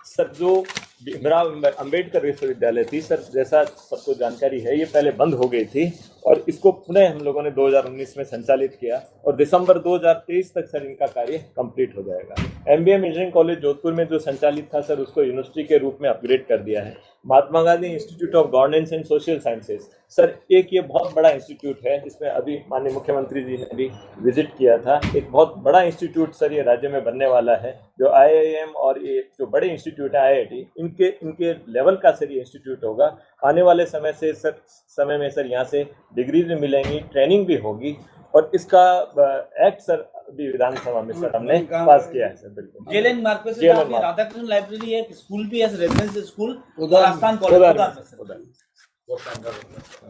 सर जो भीमराव अंबेडकर विश्वविद्यालय थी सर, जैसा सबको जानकारी है ये पहले बंद हो गई थी और इसको पुनः हम लोगों ने 2019 में संचालित किया और दिसंबर 2023 तक सर इनका कार्य कंप्लीट हो जाएगा। MBA इंजीनियरिंग कॉलेज जोधपुर में जो संचालित था सर उसको यूनिवर्सिटी के रूप में अपग्रेड कर दिया है। Mahatma Gandhi institute of governance and social sciences sir एक ये बहुत बड़ा इंस्टीट्यूट है जिसमें अभी माननीय मुख्यमंत्री जी ने भी विजिट किया था। एक बहुत बड़ा इंस्टीट्यूट सर ये राज्य में बनने वाला है, जो IIM और ये जो बड़े इंस्टीट्यूट है IIT इनके लेवल का सर ये इंस्टीट्यूट होगा। आने वाले समय में सर यहाँ से डिग्री भी मिलेंगी, ट्रेनिंग भी होगी और इसका एक्ट सर अभी विधानसभा में सर हमने पास किया है सर। बिल्कुल जेएलएन मार्ग पे से राधाकृष्ण लाइब्रेरी है, एक स्कूल भी है, रेजिडेंशियल स्कूल राजस्थान कॉलेज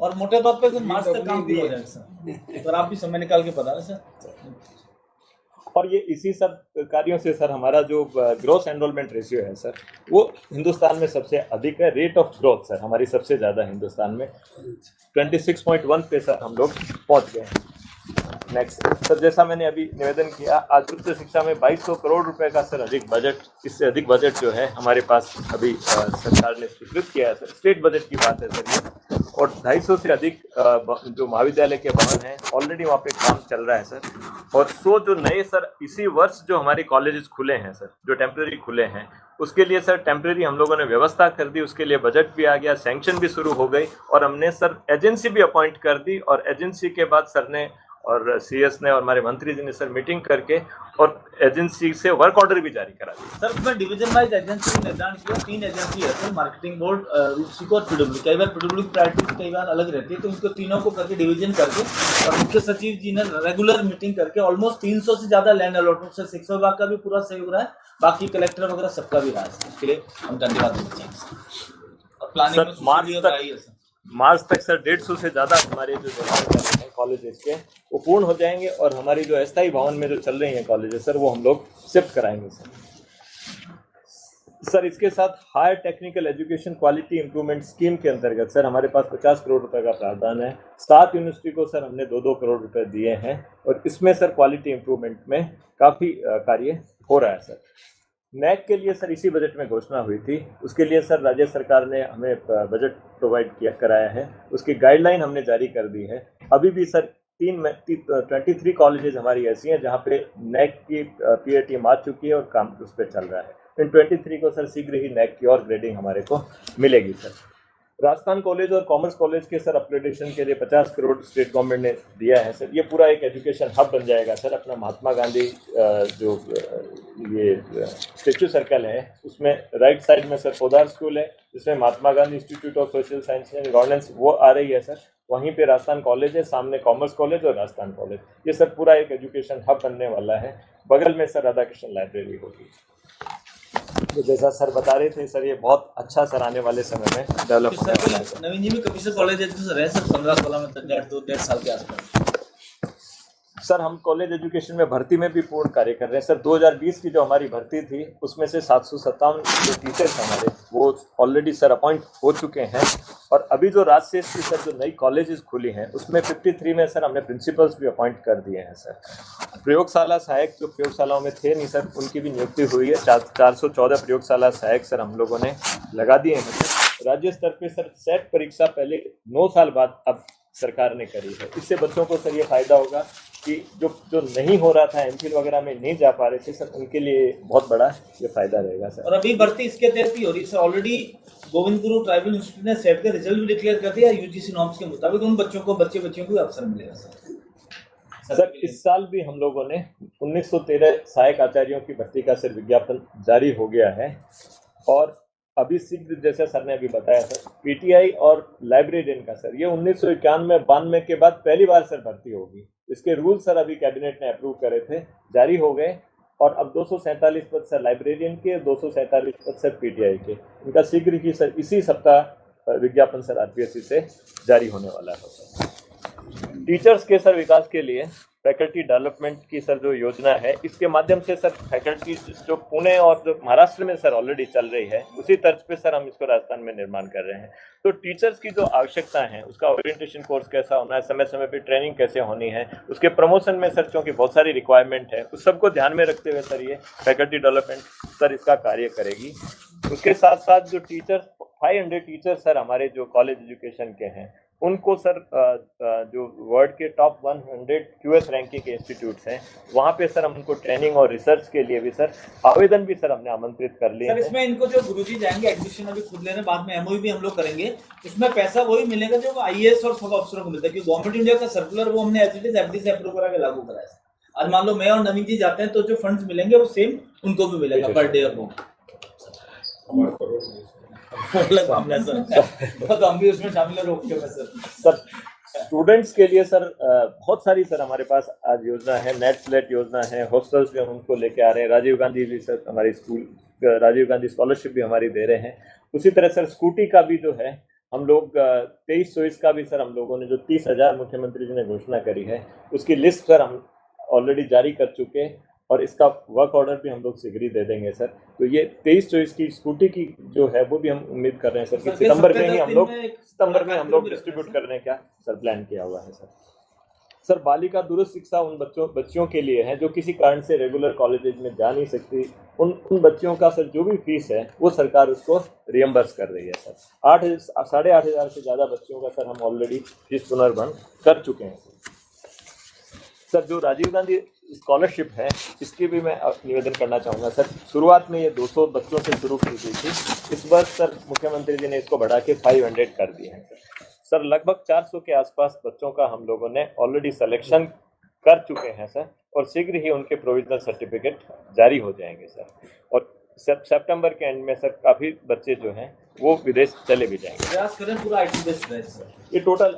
और मोटे तौर पे मार्च तक काम हो जाएगा सर, और आप भी समय निकाल के बता रहे सर। और ये इसी सब कार्यों से सर हमारा जो ग्रोथ एनरोलमेंट रेशियो है सर वो हिंदुस्तान में सबसे अधिक है। रेट ऑफ ग्रोथ सर हमारी सबसे ज़्यादा हिंदुस्तान में 26.1 पे सर हम लोग पहुंच गए हैं। नेक्स्ट सर जैसा मैंने अभी निवेदन किया, आज उच्च शिक्षा में 2200 करोड़ रुपए का सर अधिक बजट, इससे अधिक बजट जो है हमारे पास अभी सरकार ने स्वीकृत किया है सर। स्टेट बजट की बात है सर ये, और 250 से अधिक जो महाविद्यालय के भवन हैं ऑलरेडी वहाँ पे काम चल रहा है सर। और 100 जो नए सर इसी वर्ष जो हमारे कॉलेजेस खुले हैं सर, जो टेम्प्रेरी खुले हैं उसके लिए सर टेम्प्रेरी हम लोगों ने व्यवस्था कर दी, उसके लिए बजट भी आ गया, सैंक्शन भी शुरू हो गई और हमने सर एजेंसी भी अपॉइंट कर दी और एजेंसी के बाद सर ने और CS ने और हमारे मंत्री जी ने सर मीटिंग करके और एजेंसी से वर्क ऑर्डर भी जारी करा दिया। सर उसमें डिवीजन वाइज एजेंसी निर्धारण किया, 3 एजेंसी है सर, मार्केटिंग बोर्ड, रूपसिको और PW। कई बार PW की प्रायोरिटी कई बार अलग रहती है, तो इनको तीनों को करके डिवीजन करके और मुख्य सचिव जी ने रेगुलर मीटिंग करके ऑलमोस्ट 300 से ज्यादा लैंड अलॉटमेंट से शिक्षा विभाग का भी पूरा सहयोग रहा है, बाकी कलेक्टर वगैरह सबका भी रहा है। इसके लिए हम धन्यवाद देना चाहेंगे। और प्लानिंग में मार्च तक सर 150 से ज़्यादा हमारे जो हैं कॉलेजेस के वो पूर्ण हो जाएंगे और हमारी जो अस्थायी भवन में जो चल रही हैं कॉलेजेस सर वो हम लोग शिफ्ट कराएंगे सर। इसके साथ higher technical education quality improvement scheme के अंतर्गत सर हमारे पास 50 करोड़ रुपए का प्रावधान है। 7 यूनिवर्सिटी को सर हमने 2-2 करोड़ रुपए दिए हैं और इसमें सर क्वालिटी इंप्रूवमेंट में काफ़ी कार्य हो रहा है सर। NAC के लिए सर इसी बजट में घोषणा हुई थी, उसके लिए सर राज्य सरकार ने हमें बजट प्रोवाइड कराया है, उसकी गाइडलाइन हमने जारी कर दी है। अभी भी सर 23 कॉलेजेस हमारी ऐसी हैं जहाँ पे NAC की PA टीम आ चुकी है और काम उस पर चल रहा है। इन 23 को सर शीघ्र ही NAC की और ग्रेडिंग हमारे को मिलेगी सर। राजस्थान कॉलेज और कॉमर्स कॉलेज के सर अपग्रेडेशन के लिए 50 करोड़ स्टेट गवर्नमेंट ने दिया है सर। ये पूरा एक एजुकेशन हब बन जाएगा सर। अपना महात्मा गांधी जो ये स्टेचू सर्कल है उसमें राइट साइड में सर पोदार स्कूल है, जिसमें Mahatma Gandhi institute of social science and governance वो आ रही है सर। वहीं पे राजस्थान कॉलेज है, सामने कॉमर्स कॉलेज और राजस्थान कॉलेज। ये सर पूरा एक एजुकेशन हब बनने वाला है। बगल में सर राधा कृष्ण लाइब्रेरी होगी। तो जैसा सर बता रहे थे सर, ये बहुत अच्छा सर आने वाले समय में डेवलप होने वाला है सर। नवीन जी में कमिश्नर कॉलेज है सर, है सर 15-16 में तक 1.5 साल के आसपास। सर हम कॉलेज एजुकेशन में भर्ती में भी पूर्ण कार्य कर रहे हैं सर। 2020 की जो हमारी भर्ती थी उसमें से 757 जो टीचर्स हमारे वो ऑलरेडी सर अपॉइंट हो चुके हैं। और अभी जो राजशेष की सर जो नई कॉलेजेस खुली हैं उसमें 53 में सर हमने प्रिंसिपल्स भी अपॉइंट कर दिए हैं सर। प्रयोगशाला सहायक जो प्रयोगशालाओं में थे नहीं सर, उनकी भी नियुक्ति हुई है। 414 प्रयोगशाला सहायक सर हम लोगों ने लगा दिए हैं सर। राज्य स्तर पे सर सेट परीक्षा पहले 9 साल बाद अब सरकार ने करी है। इससे बच्चों को सर ये फायदा होगा कि जो नहीं हो रहा था, एमफिल वगैरह में नहीं जा पा रहे थे सर, उनके लिए बहुत बड़ा ये फायदा रहेगा सर। और अभी भर्ती इसके तहत ही हो रही sir. Already Govind Guru tribal institute ने सेट का रिजल्ट भी डिक्लेयर कर दिया। यूजीसी नॉर्म्स के मुताबिक उन बच्चों को बच्चियों को अवसर मिलेगा सर। इस साल भी हम लोगों ने 1913 सहायक आचार्यों की भर्ती का सर विज्ञापन जारी हो गया है। और अभी शीघ्र जैसा सर ने अभी बताया सर, पीटीआई और लाइब्रेरियन का सर ये 1991-92 के बाद पहली बार सर भर्ती होगी। इसके रूल सर अभी कैबिनेट ने अप्रूव करे थे, जारी हो गए। और अब 247 पद सर लाइब्रेरियन के, 247 पद सर पीटीआई के। इनका शीघ्र ही सर इसी सप्ताह विज्ञापन सर आरपीएससी से जारी होने वाला है सर। टीचर्स के सर विकास के लिए फैकल्टी डेवलपमेंट की सर जो योजना है, इसके माध्यम से सर फैकल्टी जो पुणे और जो महाराष्ट्र में सर ऑलरेडी चल रही है, उसी तर्ज पे सर हम इसको राजस्थान में निर्माण कर रहे हैं। तो टीचर्स की जो आवश्यकता है, उसका ओरिएंटेशन कोर्स कैसा होना है, समय समय पे ट्रेनिंग कैसे होनी है, उसके प्रमोशन में सर चूँकि बहुत सारी रिक्वायरमेंट है, उस सबको ध्यान में रखते हुए सर ये फैकल्टी डेवलपमेंट सर इसका कार्य करेगी। उसके साथ साथ जो टीचर्स 500 टीचर्स सर हमारे जो कॉलेज एजुकेशन के हैं, उनको सर जो वर्ल्ड के टॉप 100 क्यूएस रैंकिंग के इंस्टीट्यूट्स हैं, वहाँ पे सर हम उनको ट्रेनिंग और रिसर्च के लिए भी सर आवेदन भी सर हमने आमंत्रित कर लिए सर। इसमें इनको जो गुरुजी जाएंगे एडमिशन अभी खुद लेने, बाद में एमओयू भी हम लोग करेंगे। उसमें पैसा वही मिलेगा जो आईएएस और सब अफसरों को मिलता है, क्योंकि गवर्नमेंट इंडिया का सर्कुलर वो हमने एज इट इज एफडी से अप्रूव करा के लागू कराया। आज मान लो मैं और नवीन जी जाते हैं तो जो फंड्स मिलेंगे वो सेम उनको भी मिलेगा पर डे और वो अलग मामला सर। तो हम भी उसमें शामिल है, रोक के सर। स्टूडेंट्स के लिए सर बहुत सारी सर हमारे पास आज योजना है। नेट स्लेट योजना है, हॉस्टल्स भी हम उनको लेके आ रहे हैं। राजीव गांधी भी सर हमारी स्कूल राजीव गांधी स्कॉलरशिप भी हमारी दे रहे हैं। उसी तरह सर स्कूटी का भी जो है हम लोग 23 चॉइस का भी सर हम लोगों ने जो 30,000 मुख्यमंत्री जी ने घोषणा करी है, उसकी लिस्ट सर हम ऑलरेडी जारी कर चुके हैं। और इसका वर्क ऑर्डर भी हम लोग शीघ्र ही दे देंगे सर। तो ये 23 चॉइस की स्कूटी की जो है वो भी हम उम्मीद कर रहे हैं सर कि सितंबर में ही हम लोग डिस्ट्रीब्यूट करने का सर प्लान किया हुआ है सर। सर बालिका दुरुस्त शिक्षा उन बच्चियों के लिए है जो किसी कारण से रेगुलर कॉलेजेस में जा नहीं सकती। उन बच्चियों का सर जो भी फीस है वो सरकार उसको रियम्बर्स कर रही है सर। 8,500 से ज़्यादा बच्चियों का सर हम ऑलरेडी फीस पुनर्भरण कर चुके हैं सर। जो राजीव गांधी स्कॉलरशिप है, इसकी भी मैं निवेदन करना चाहूँगा सर। शुरुआत में ये 200 बच्चों से शुरू की गई थी। इस बार सर मुख्यमंत्री जी ने इसको बढ़ा के 500 कर दिए हैं सर। लगभग 400 के आसपास बच्चों का हम लोगों ने ऑलरेडी सिलेक्शन कर चुके हैं सर। और शीघ्र ही उनके प्रोविजनल सर्टिफिकेट जारी हो जाएंगे सर। और सितंबर के एंड में सर काफ़ी बच्चे जो हैं वो विदेश चले भी जाएंगे। प्रयास करें पूरा आईटी बेस्ड रहे सर। ये टोटल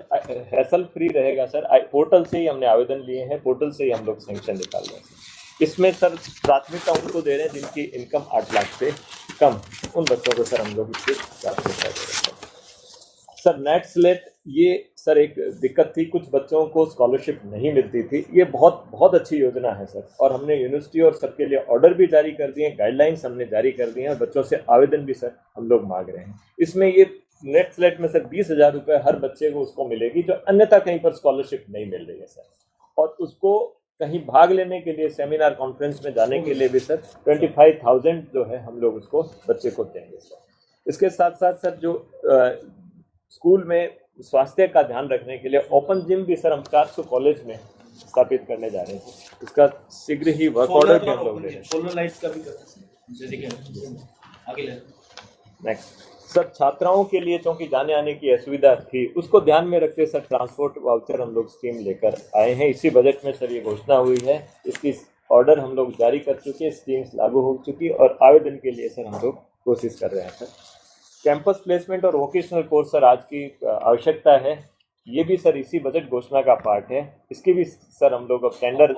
हैसल फ्री रहेगा सर। पोर्टल से ही हमने आवेदन लिए हैं, पोर्टल से ही हम लोग सैंक्शन निकाल रहे हैं। इसमें सर प्राथमिकता उनको दे रहे हैं जिनकी इनकम 8 लाख से कम, उन बच्चों को सर हम लोग इसकी प्राथमिकता दे रहे हैं सर। नेट स्लेट ये सर एक दिक्कत थी, कुछ बच्चों को स्कॉलरशिप नहीं मिलती थी। ये बहुत अच्छी योजना है सर। और हमने यूनिवर्सिटी और सबके लिए ऑर्डर भी जारी कर दिए, गाइडलाइंस हमने जारी कर दिए हैं और बच्चों से आवेदन भी सर हम लोग मांग रहे हैं। इसमें ये नेट स्लेट में सर 20,000 रुपये हर बच्चे को उसको मिलेगी जो अन्यथा कहीं पर स्कॉलरशिप नहीं मिल रही है सर। और उसको कहीं भाग लेने के लिए, सेमिनार कॉन्फ्रेंस में जाने के लिए भी सर 25,000 जो है हम लोग उसको बच्चे को देंगे सर। इसके साथ साथ सर जो स्कूल में स्वास्थ्य का ध्यान रखने के लिए ओपन जिम भी सर हम 400 कॉलेज में स्थापित करने जा रहे हैं। इसका शीघ्र ही वर्क ऑर्डर भी हम लोग ले रहे हैं। सोलर लाइट्स का भी करते हैं। आगे ले नेक्स्ट सर छात्राओं के लिए क्योंकि जाने आने की असुविधा थी, उसको ध्यान में रखते सर ट्रांसपोर्ट वाउचर हम लोग स्कीम लेकर आए हैं। इसी बजट में सर ये घोषणा हुई है, इसकी ऑर्डर हम लोग जारी कर चुके हैं, स्कीम्स लागू हो चुकी और आवेदन के लिए सर हम लोग कोशिश कर रहे हैं सर। कैंपस प्लेसमेंट और वोकेशनल कोर्स सर आज की आवश्यकता है, ये भी सर इसी बजट घोषणा का पार्ट है। इसकी भी सर हम लोग अब टेंडर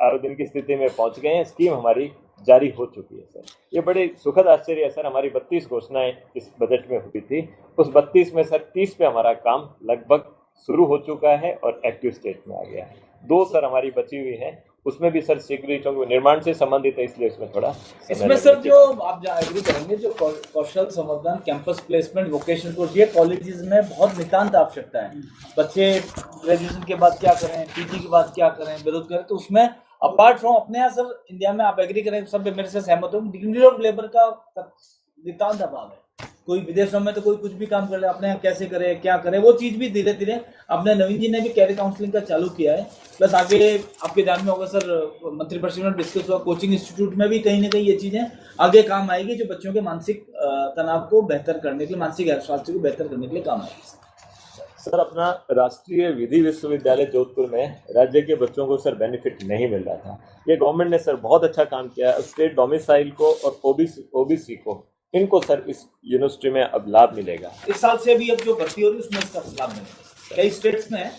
आवेदन की स्थिति में पहुंच गए हैं, स्कीम हमारी जारी हो चुकी है सर। ये बड़े सुखद आश्चर्य है सर, हमारी 32 घोषणाएं इस बजट में हुई थी, उस 32 में सर 30 पे हमारा काम लगभग शुरू हो चुका है और एक्टिव स्टेट में आ गया है। 2 सर हमारी बची हुई है, उसमें भी सर शीघ्र ही, क्योंकि निर्माण से संबंधित है इसलिए उसमें थोड़ा इसमें सर जो आप एग्री करेंगे, जो कौशल संवर्धन, कैंपस प्लेसमेंट, वोकेशनल कोर्स, ये कॉलेजेस में बहुत नितांत आवश्यकता है। बच्चे ग्रेजुएशन के बाद क्या करें, पीजी के बाद क्या करें, बेरोजगार, तो उसमें अपार्ट फ्रॉम अपने यहाँ सर इंडिया में आप एग्री करें, सब मेरे से सहमत हो, डिग्निटी ऑफ लेबर का नितांत अभाव है। कोई विदेशों में तो कोई कुछ भी काम कर ले, अपने यहाँ कैसे करे, क्या करे, वो चीज भी धीरे धीरे अपने नवीन जी ने भी कैरियर काउंसलिंग का चालू किया है। प्लस आगे आपके ध्यान में होगा सर, मंत्रिपरिषद में डिस्कस हुआ, कोचिंग इंस्टीट्यूट में भी कहीं ना कहीं ये चीजें आगे काम आएगी, जो बच्चों के मानसिक तनाव को बेहतर करने के लिए, मानसिक स्वास्थ्य को बेहतर करने के लिए काम आएगी। सर अपना राष्ट्रीय विधि विश्वविद्यालय जोधपुर में राज्य के बच्चों को सर बेनिफिट नहीं मिल रहा था, ये गवर्नमेंट ने सर बहुत अच्छा काम किया है। स्टेट डोमिसाइल को और ओबीसी को, इनको सर इस यूनिवर्सिटी में अब लाभ मिलेगा। इस साल से भी अब जो भर्ती हो रही है उसमें इसका लाभ मिलेगा। कई स्टेट्स में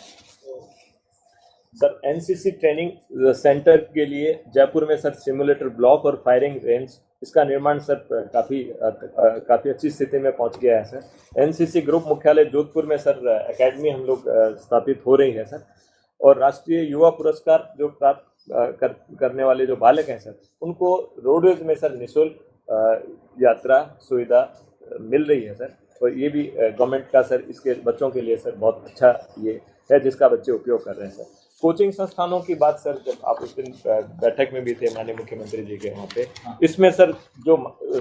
सर एनसीसी ट्रेनिंग सेंटर के लिए जयपुर में सर सिमुलेटर ब्लॉक और फायरिंग रेंज, इसका निर्माण सर काफ़ी अच्छी स्थिति में पहुंच गया है सर। एनसीसी ग्रुप मुख्यालय जोधपुर में सर एकेडमी हम लोग स्थापित हो रही है सर। और राष्ट्रीय युवा पुरस्कार जो प्राप्त करने वाले जो बालक हैं सर, उनको रोडवेज में सर निःशुल्क यात्रा सुविधा मिल रही है सर। और ये भी गवर्नमेंट का सर इसके बच्चों के लिए सर बहुत अच्छा ये है, जिसका बच्चे उपयोग कर रहे हैं सर। कोचिंग संस्थानों की बात सर, जब आप उस दिन बैठक में भी थे माननीय मुख्यमंत्री जी के वहाँ पे, इसमें सर जो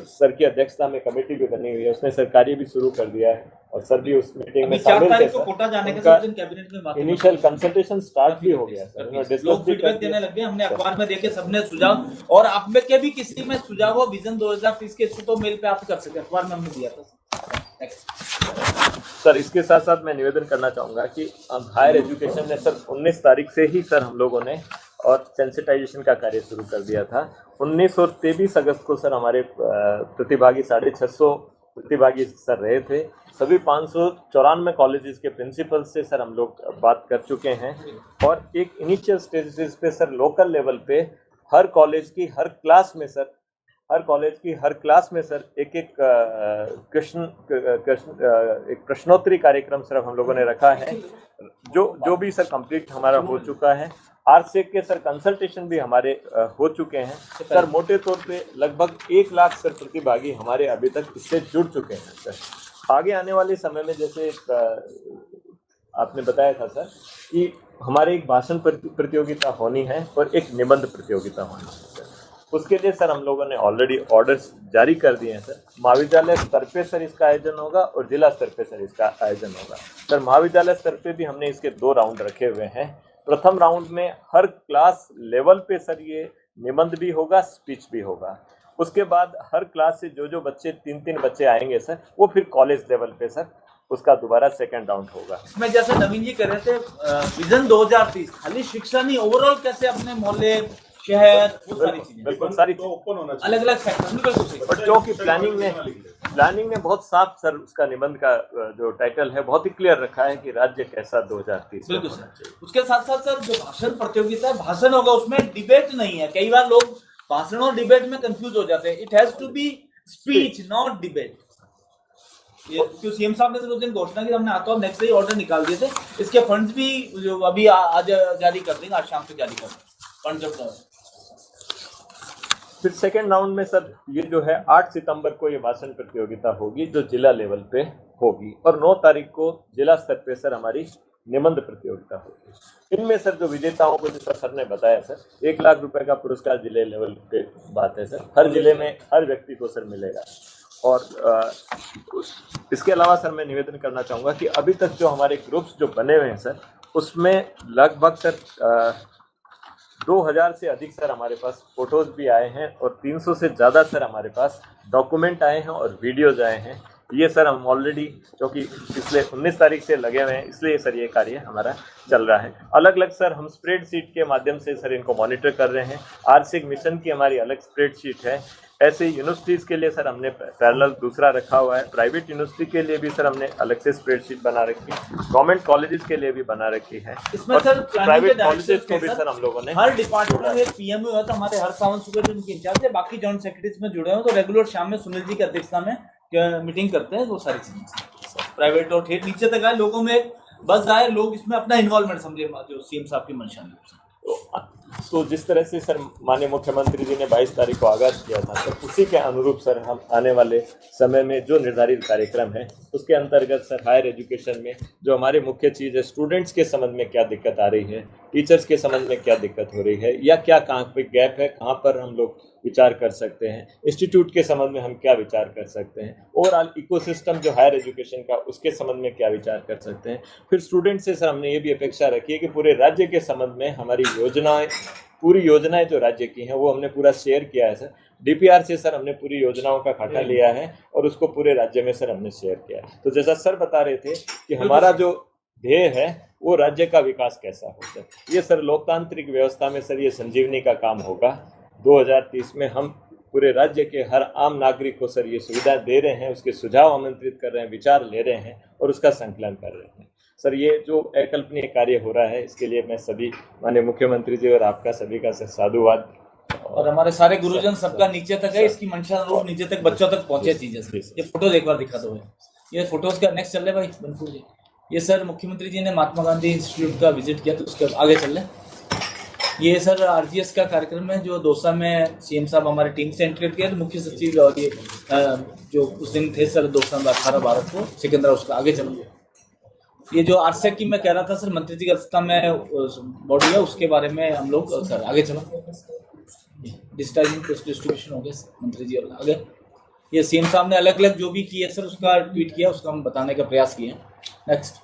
सर की अध्यक्षता में कमेटी भी बनी हुई है, उसने सर कार्य भी शुरू कर दिया है और सर भी उस मीटिंग में शामिल थे सर। इनिशियल कंसल्टेशन स्टार्ट भी हो गया सर, लोग फीडबैक देने लग गए, हमने अखबार में देखे, सबने सुझाव, और आप में के भी किसी में सुझाव हो विजन 2030 के, तो मेल पे आप कर सकते हैं, अखबार में हमने दिया था सर। इसके साथ साथ मैं निवेदन करना चाहूँगा कि हायर एजुकेशन ने सर 19 तारीख से ही सर हम लोगों ने और सेंसिटाइजेशन का कार्य शुरू कर दिया था। 19 और 23 अगस्त को सर हमारे प्रतिभागी 650 प्रतिभागी सर रहे थे। सभी 594 कॉलेजेस के प्रिंसिपल से सर हम लोग बात कर चुके हैं और एक इनिशियल स्टेजेस पे सर लोकल लेवल पे हर कॉलेज की हर क्लास में सर एक प्रश्नोत्तरी कार्यक्रम सर हम लोगों ने रखा है, जो भी सर कंप्लीट हमारा हो चुका है। आरसेक के सर कंसल्टेशन भी हमारे हो चुके हैं सर। मोटे तौर पे लगभग 1 लाख सर प्रतिभागी हमारे अभी तक इससे जुड़ चुके हैं सर। आगे आने वाले समय में जैसे आपने बताया था सर कि हमारे एक भाषण प्रतियोगिता होनी है और एक निबंध प्रतियोगिता होनी है सर। उसके लिए सर हम लोगों ने ऑलरेडी ऑर्डर्स जारी कर दिए हैं सर। महाविद्यालय स्तर पे सर इसका आयोजन होगा और जिला स्तर पे सर इसका आयोजन होगा सर। महाविद्यालय स्तर पे भी हमने इसके 2 राउंड रखे हुए हैं। प्रथम राउंड में हर क्लास लेवल पे सर ये निबंध भी होगा, स्पीच भी होगा। उसके बाद हर क्लास से जो बच्चे 3-3 बच्चे आएंगे सर, वो फिर कॉलेज लेवल पे सर उसका दोबारा सेकंड राउंड होगा। इसमें जैसे नवीन जी कह रहे थे विजन 2030 खाली शिक्षा नहीं, ओवरऑल कैसे अपने मोहल्ले, शहर, वो सारी चीजें, बिल्कुल सारी ओपन होना चाहिए, अलग अलग सेक्टर। बच्चों की प्लानिंग ने बहुत साफ सर उसका निबंध का जो टाइटल है बहुत ही क्लियर रखा है कि राज्य कैसा 2030। बिल्कुल सर। उसके साथ साथ सर जो भाषण प्रतियोगिता है, भाषण होगा, उसमें डिबेट नहीं है। कई बार लोग भाषण और डिबेट में कंफ्यूज हो जाते हैं। It has to be speech not debate. ये क्यों सीएम साहब ने तो उस दिन घोषणा की, हमने आता नेक्स्ट डे ऑर्डर निकाल दिए थे। इसके फंड्स भी जो अभी आज जारी कर देंगे, आज शाम तक जारी कर देंगे फंड्स। फिर सेकेंड राउंड में सर ये जो है 8 सितंबर को ये भाषण प्रतियोगिता होगी जो जिला लेवल पे होगी और 9 तारीख को जिला स्तर पे सर हमारी निबंध प्रतियोगिता होगी। इनमें सर जो विजेताओं को जैसा सर ने बताया सर 1 लाख रुपए का पुरस्कार जिले लेवल पे बात है सर। हर जिले में हर व्यक्ति को सर मिलेगा। और इसके अलावा सर मैं निवेदन करना चाहूँगा कि अभी तक जो हमारे ग्रुप्स जो बने हुए हैं सर, उसमें लगभग सर 2000 से अधिक सर हमारे पास फोटोज भी आए हैं और 300 से ज़्यादा सर हमारे पास डॉक्यूमेंट आए हैं और वीडियोज आए हैं। ये सर हम ऑलरेडी, क्योंकि पिछले 19 तारीख से लगे हुए हैं, इसलिए सर ये कार्य हमारा चल रहा है। अलग अलग सर हम स्प्रेडशीट के माध्यम से सर इनको मॉनिटर कर रहे हैं। आरसिक मिशन की हमारी अलग स्प्रेडशीट है। ऐसे यूनिवर्सिटीज़ के लिए सर हमने पैरेलल दूसरा रखा हुआ है। प्राइवेट यूनिवर्सिटी के लिए भी सर हमने अलग से स्प्रेडशीट बना रखी है। गवर्नमेंट कॉलेजेस के लिए भी बना रखी है। इसमें सर प्राइवेट कॉलेजेस को भी सर हम लोगों ने हर डिपार्टमेंट में एक पीएमओ है, तो हमारे हर सावन सुबह उनके इंचार्ज है, बाकी जॉइंट सेक्रेटरीज में जुड़े हुए तो रेगुलर शाम में सुनील जी की अध्यक्षता में मीटिंग करते हैं। वो सारी चीजें प्राइवेट और ठेठ नीचे तक आए, लोगों में बस आए, लोग इसमें अपना इन्वॉल्वमेंट समझे, जो सीएम साहब की मंशा है। तो जिस तरह से सर माननीय मुख्यमंत्री जी ने 22 तारीख को आगाज किया था, सर उसी के अनुरूप सर हम आने वाले समय में जो निर्धारित कार्यक्रम है उसके अंतर्गत सर हायर एजुकेशन में जो हमारी मुख्य चीज़ है, स्टूडेंट्स के संबंध में क्या दिक्कत आ रही है, टीचर्स के संबंध में क्या दिक्कत हो रही है, या क्या कहाँ पे गैप है, कहाँ पर हम लोग विचार कर सकते हैं, इंस्टीट्यूट के संबंध में हम क्या विचार कर सकते हैं, ओवरऑल इकोसिस्टम जो हायर एजुकेशन का उसके संबंध में क्या विचार कर सकते हैं। फिर स्टूडेंट से सर हमने ये भी अपेक्षा रखी है कि पूरे राज्य के संबंध में हमारी पूरी योजनाएं जो राज्य की हैं वो हमने पूरा शेयर किया है सर। डीपीआर से सर हमने पूरी योजनाओं का खाका लिया है और उसको पूरे राज्य में सर हमने शेयर किया है। तो जैसा सर बता रहे थे कि हमारा जो ध्येय है वो राज्य का विकास कैसा हो सर, ये सर लोकतांत्रिक व्यवस्था में सर ये संजीवनी का काम होगा। 2030 में हम पूरे राज्य के हर आम नागरिक को सर ये सुविधा दे रहे हैं, उसके सुझाव आमंत्रित कर रहे हैं, विचार ले रहे हैं और उसका संकलन कर रहे हैं। सर ये जो अकल्पनीय कार्य हो रहा है इसके लिए मैं सभी माननीय मुख्यमंत्री जी और आपका सभी का सर साधुवाद, और हमारे सारे गुरुजन सबका नीचे तक है, इसकी मंशा रूप नीचे तक बच्चों तक पहुंचे चीजें। ये फोटोज एक बार दिखा दो, ये फोटोज का नेक्स्ट चल रहे भाई बनफूल जी। ये सर मुख्यमंत्री जी ने महात्मा गांधी इंस्टीट्यूट का विजिट किया, तो उसके आगे चल रहे। ये सर आरजीएस का कार्यक्रम है जो दौसा में सीएम साहब हमारी टीम से इंटीग्रेट किया, मुख्य सचिव और ये जो उस दिन थे सर दौसा में 18/12 को सिकंदरा, उसका आगे चलेंगे। ये जो आरसेक की मैं कह रहा था सर मंत्री जी की अध्यक्षता में बॉडी है, उसके बारे में हम लोग सर आगे चलो। डिजिटाइजिंग डिस्ट्रीब्यूशन हो गया मंत्री जी और आगे। ये सीएम साहब ने अलग अलग जो भी किया सर उसका ट्वीट किया, उसका हम बताने का प्रयास किए। नेक्स्ट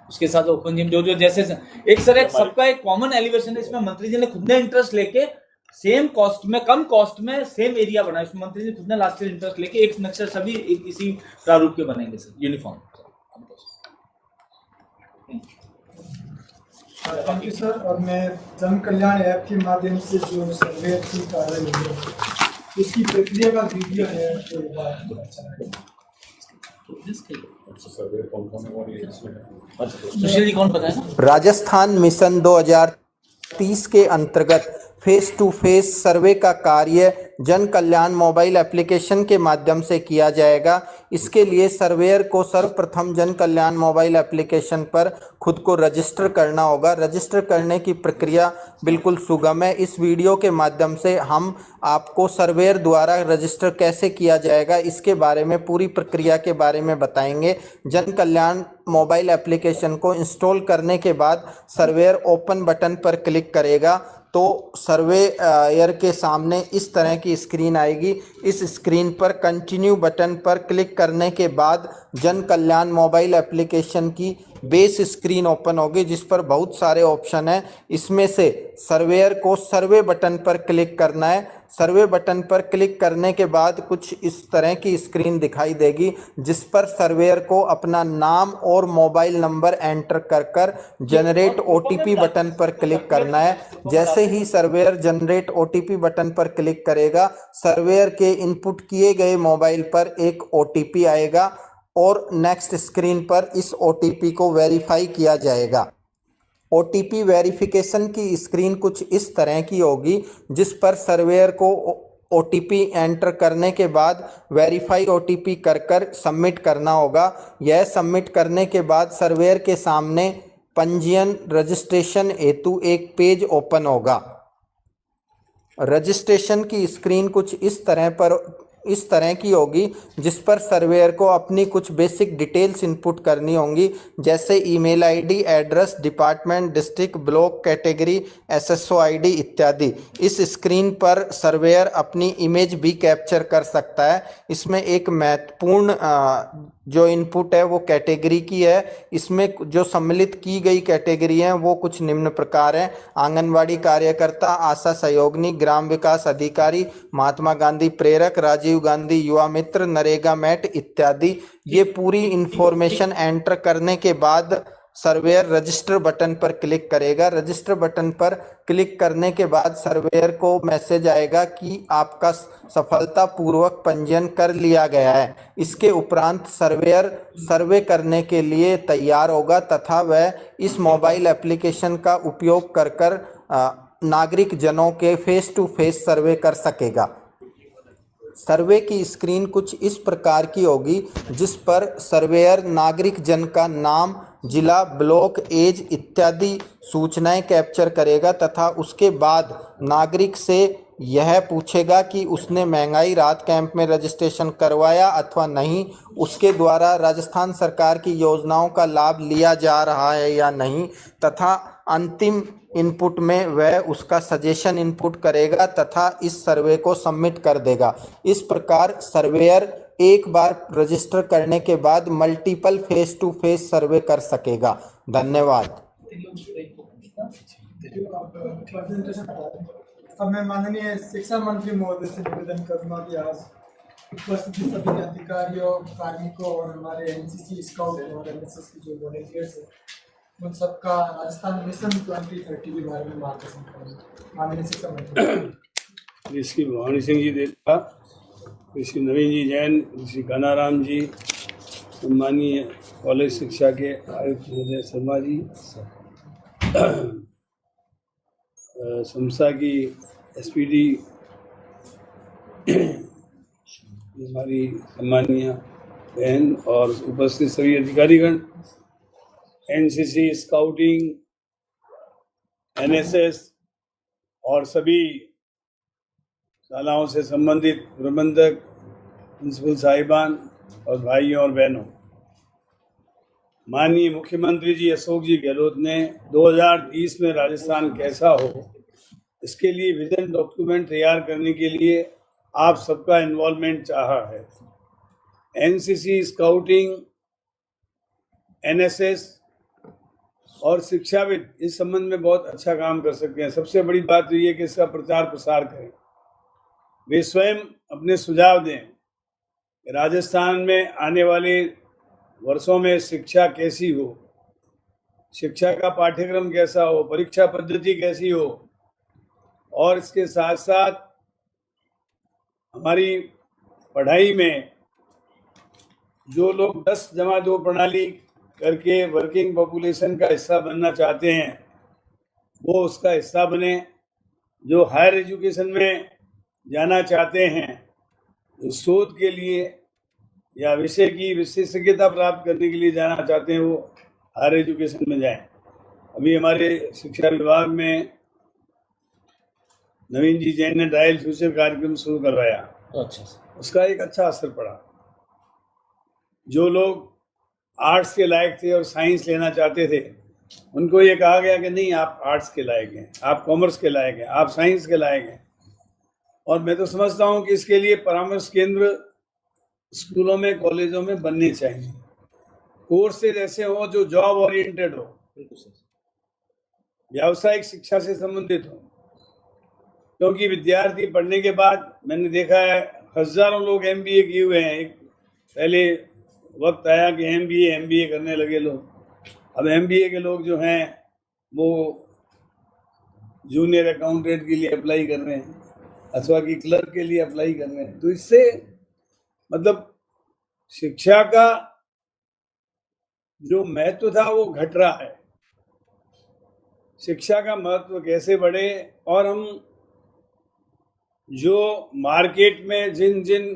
उसके साथ ओपन जिम जो जैसे एक सर एक सबका एक कॉमन एलिवेशन है, इसमें मंत्री जी ने खुद ने इंटरेस्ट लेके सेम कॉस्ट में, कम कॉस्ट में सेम एरिया बनाया। इसमें मंत्री जी खुद ने लास्ट ईयर इंटरेस्ट लेके एक नक्शा सभी इसी प्रारूप के बनेंगे sir, uniform. Thank you sir. और मैं जन कल्याण ऐप के माध्यम से जो सर्वे की कार्रवाई हुई है उसकी प्रक्रिया का वीडियो है, सुशील जी कौन बताया ना? राजस्थान मिशन 2030 के अंतर्गत फेस टू फेस सर्वे का कार्य जन कल्याण मोबाइल एप्लीकेशन के माध्यम से किया जाएगा। इसके लिए सर्वेयर को सर्वप्रथम जन कल्याण मोबाइल एप्लीकेशन पर खुद को रजिस्टर करना होगा। रजिस्टर करने की प्रक्रिया बिल्कुल सुगम है। इस वीडियो के माध्यम से हम आपको सर्वेयर द्वारा रजिस्टर कैसे किया जाएगा इसके बारे में, पूरी प्रक्रिया के बारे में बताएंगे। जन कल्याण मोबाइल एप्लीकेशन को इंस्टॉल करने के बाद सर्वेयर ओपन बटन पर क्लिक करेगा तो सर्वेयर के सामने इस तरह की स्क्रीन आएगी। इस स्क्रीन पर कंटिन्यू बटन पर क्लिक करने के बाद जन कल्याण मोबाइल एप्लीकेशन की बेस स्क्रीन ओपन होगी जिस पर बहुत सारे ऑप्शन हैं। इसमें से सर्वेयर को सर्वे बटन पर क्लिक करना है। सर्वे बटन पर क्लिक करने के बाद कुछ इस तरह की स्क्रीन दिखाई देगी जिस पर सर्वेयर को अपना नाम और मोबाइल नंबर एंटर कर जनरेट ओटीपी बटन पर क्लिक करना है। जैसे ही सर्वेयर जनरेट ओटीपी बटन पर क्लिक करेगा, सर्वेयर के इनपुट किए गए मोबाइल पर एक ओटीपी आएगा और नेक्स्ट स्क्रीन पर इस ओटीपी को वेरीफाई किया जाएगा। ओटीपी वेरिफिकेशन की स्क्रीन कुछ इस तरह की होगी जिस पर सर्वेयर को ओटीपी एंटर करने के बाद वेरीफाई ओटीपी कर सबमिट करना होगा। यह सबमिट करने के बाद सर्वेयर के सामने पंजीयन रजिस्ट्रेशन हेतु एक पेज ओपन होगा। रजिस्ट्रेशन की स्क्रीन कुछ इस तरह पर इस तरह की होगी जिस पर सर्वेयर को अपनी कुछ बेसिक डिटेल्स इनपुट करनी होंगी, जैसे email ID, address, department, district, block, category, SSO ID इत्यादि। इस स्क्रीन पर सर्वेयर अपनी इमेज भी कैप्चर कर सकता है। इसमें एक महत्वपूर्ण जो इनपुट है वो कैटेगरी की है। इसमें जो सम्मिलित की गई कैटेगरी हैं वो कुछ निम्न प्रकार हैं: आंगनवाड़ी कार्यकर्ता, आशा सहयोगिनी, ग्राम विकास अधिकारी, महात्मा गांधी प्रेरक, राजीव गांधी युवा मित्र, नरेगा मैट इत्यादि। ये पूरी इंफॉर्मेशन एंटर करने के बाद सर्वेयर रजिस्टर बटन पर क्लिक करेगा। रजिस्टर बटन पर क्लिक करने के बाद सर्वेयर को मैसेज आएगा कि आपका सफलतापूर्वक पंजीयन कर लिया गया है। इसके उपरांत सर्वेयर सर्वे करने के लिए तैयार होगा तथा वह इस मोबाइल एप्लीकेशन का उपयोग कर नागरिक जनों के फेस टू फेस सर्वे कर सकेगा। सर्वे की स्क्रीन कुछ इस प्रकार की होगी जिस पर सर्वेयर नागरिक जन का नाम, जिला, ब्लॉक, एज इत्यादि सूचनाएं कैप्चर करेगा तथा उसके बाद नागरिक से यह पूछेगा कि उसने महंगाई राहत कैंप में रजिस्ट्रेशन करवाया अथवा नहीं, उसके द्वारा राजस्थान सरकार की योजनाओं का लाभ लिया जा रहा है या नहीं, तथा अंतिम इनपुट में वह उसका सजेशन इनपुट करेगा तथा इस सर्वे को सबमिट कर देगा। इस प्रकार सर्वेयर एक बार रजिस्टर करने के बाद मल्टीपल फेस टू फेस सर्वे कर सकेगा। धन्यवाद। अब मैं माननीय शिक्षा मंत्री महोदय से निवेदन करूंगा कि आज उपस्थित सभी अधिकारियों, कार्मिकों और हमारे एनसीसी, स्काउट और एनएसएस के जो वॉलंटियर्स हैं उन सबका राजस्थान मिशन 2030 के बारे में मार्गदर्शन करेंगे। माननीय शिक्षा मंत्री श्री भवानी सिंह जी देवता, श्री नवीन जी जैन, श्री घनाराम जी, सम्मानीय कॉलेज शिक्षा के आयुक्त महोदय शर्मा जी, समसा की एसपीडी हमारी सम्मानीय बहन और उपस्थित सभी अधिकारीगण, एनसीसी, स्काउटिंग, एनएसएस और सभी शालाओं से संबंधित प्रबंधक, प्रिंसिपल साहिबान और भाइयों और बहनों, माननीय मुख्यमंत्री जी अशोक जी गहलोत ने 2030 में राजस्थान कैसा हो इसके लिए विजन डॉक्यूमेंट तैयार करने के लिए आप सबका इन्वॉल्वमेंट चाहा है। एनसीसी, स्काउटिंग, एनएसएस और शिक्षाविद इस संबंध में बहुत अच्छा काम कर सकते हैं। सबसे बड़ी बात तो ये कि इसका प्रचार प्रसार करें, वे स्वयं अपने सुझाव दें। राजस्थान में आने वाले वर्षों में शिक्षा कैसी हो, शिक्षा का पाठ्यक्रम कैसा हो, परीक्षा पद्धति कैसी हो, और इसके साथ साथ हमारी पढ़ाई में जो लोग 10+2 प्रणाली करके वर्किंग पॉपुलेशन का हिस्सा बनना चाहते हैं वो उसका हिस्सा बने। जो हायर एजुकेशन में जाना चाहते हैं, जो शोध के लिए या विषय की विशेषज्ञता प्राप्त करने के लिए जाना चाहते हैं, वो हायर एजुकेशन में जाएं। अभी हमारे शिक्षा विभाग में नवीन जी जैन ने डायल फ्यूचर कार्यक्रम शुरू करवाया। अच्छा, उसका एक अच्छा असर पड़ा। जो लोग आर्ट्स के लायक थे और साइंस लेना चाहते थे उनको ये कहा गया कि नहीं, आप आर्ट्स के लायक हैं, आप कॉमर्स के लायक हैं, आप साइंस के लायक हैं। और मैं तो समझता हूँ कि इसके लिए परामर्श केंद्र स्कूलों में, कॉलेजों में बनने चाहिए। कोर्सेज ऐसे हो जो जॉब ओरिएंटेड हो, व्यावसायिक शिक्षा से संबंधित हो, क्योंकि विद्यार्थी पढ़ने के बाद मैंने देखा है हजारों लोग एमबीए किए हुए हैं। एक पहले वक्त आया कि एमबीए करने लगे लोग। अब एमबीए के लोग जो हैं वो जूनियर अकाउंटेंट के लिए अप्लाई कर रहे हैं अथवा कि क्लर्क के लिए अप्लाई कर रहे हैं। तो इससे मतलब शिक्षा का जो महत्व था वो घट रहा है। शिक्षा का महत्व कैसे बढ़े, और हम जो मार्केट में जिन जिन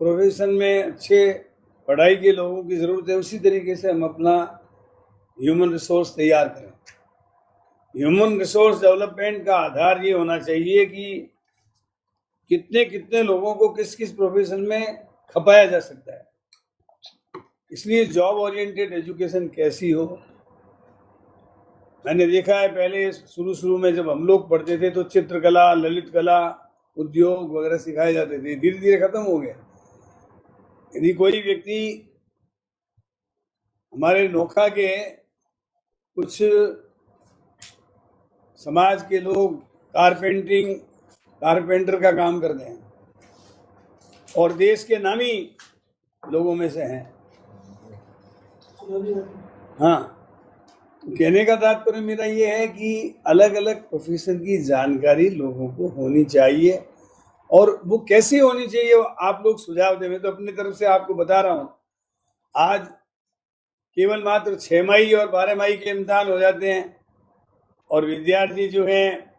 प्रोफेशन में अच्छे पढ़ाई के लोगों की ज़रूरत है उसी तरीके से हम अपना ह्यूमन रिसोर्स तैयार करें। ह्यूमन रिसोर्स डेवलपमेंट का आधार ये होना चाहिए कि कितने कितने लोगों को किस किस प्रोफेशन में खपाया जा सकता है। इसलिए जॉब ओरिएंटेड एजुकेशन कैसी हो, मैंने देखा है पहले शुरू में जब हम लोग पढ़ते थे तो चित्रकला, ललित कला, उद्योग वगैरह सिखाए जाते थे, धीरे धीरे खत्म हो गया। यदि कोई व्यक्ति हमारे नोखा के कुछ समाज के लोग कारपेंटर का काम करते हैं और देश के नामी लोगों में से हैं। हाँ, कहने का तात्पर्य मेरा ये है कि अलग अलग प्रोफेशन की जानकारी लोगों को होनी चाहिए, और वो कैसी होनी चाहिए वो आप लोग सुझाव दें। मैं तो अपनी तरफ से आपको बता रहा हूँ, आज केवल मात्र 6 मई और 12 मई के इम्तिहान हो जाते हैं और विद्यार्थी जो हैं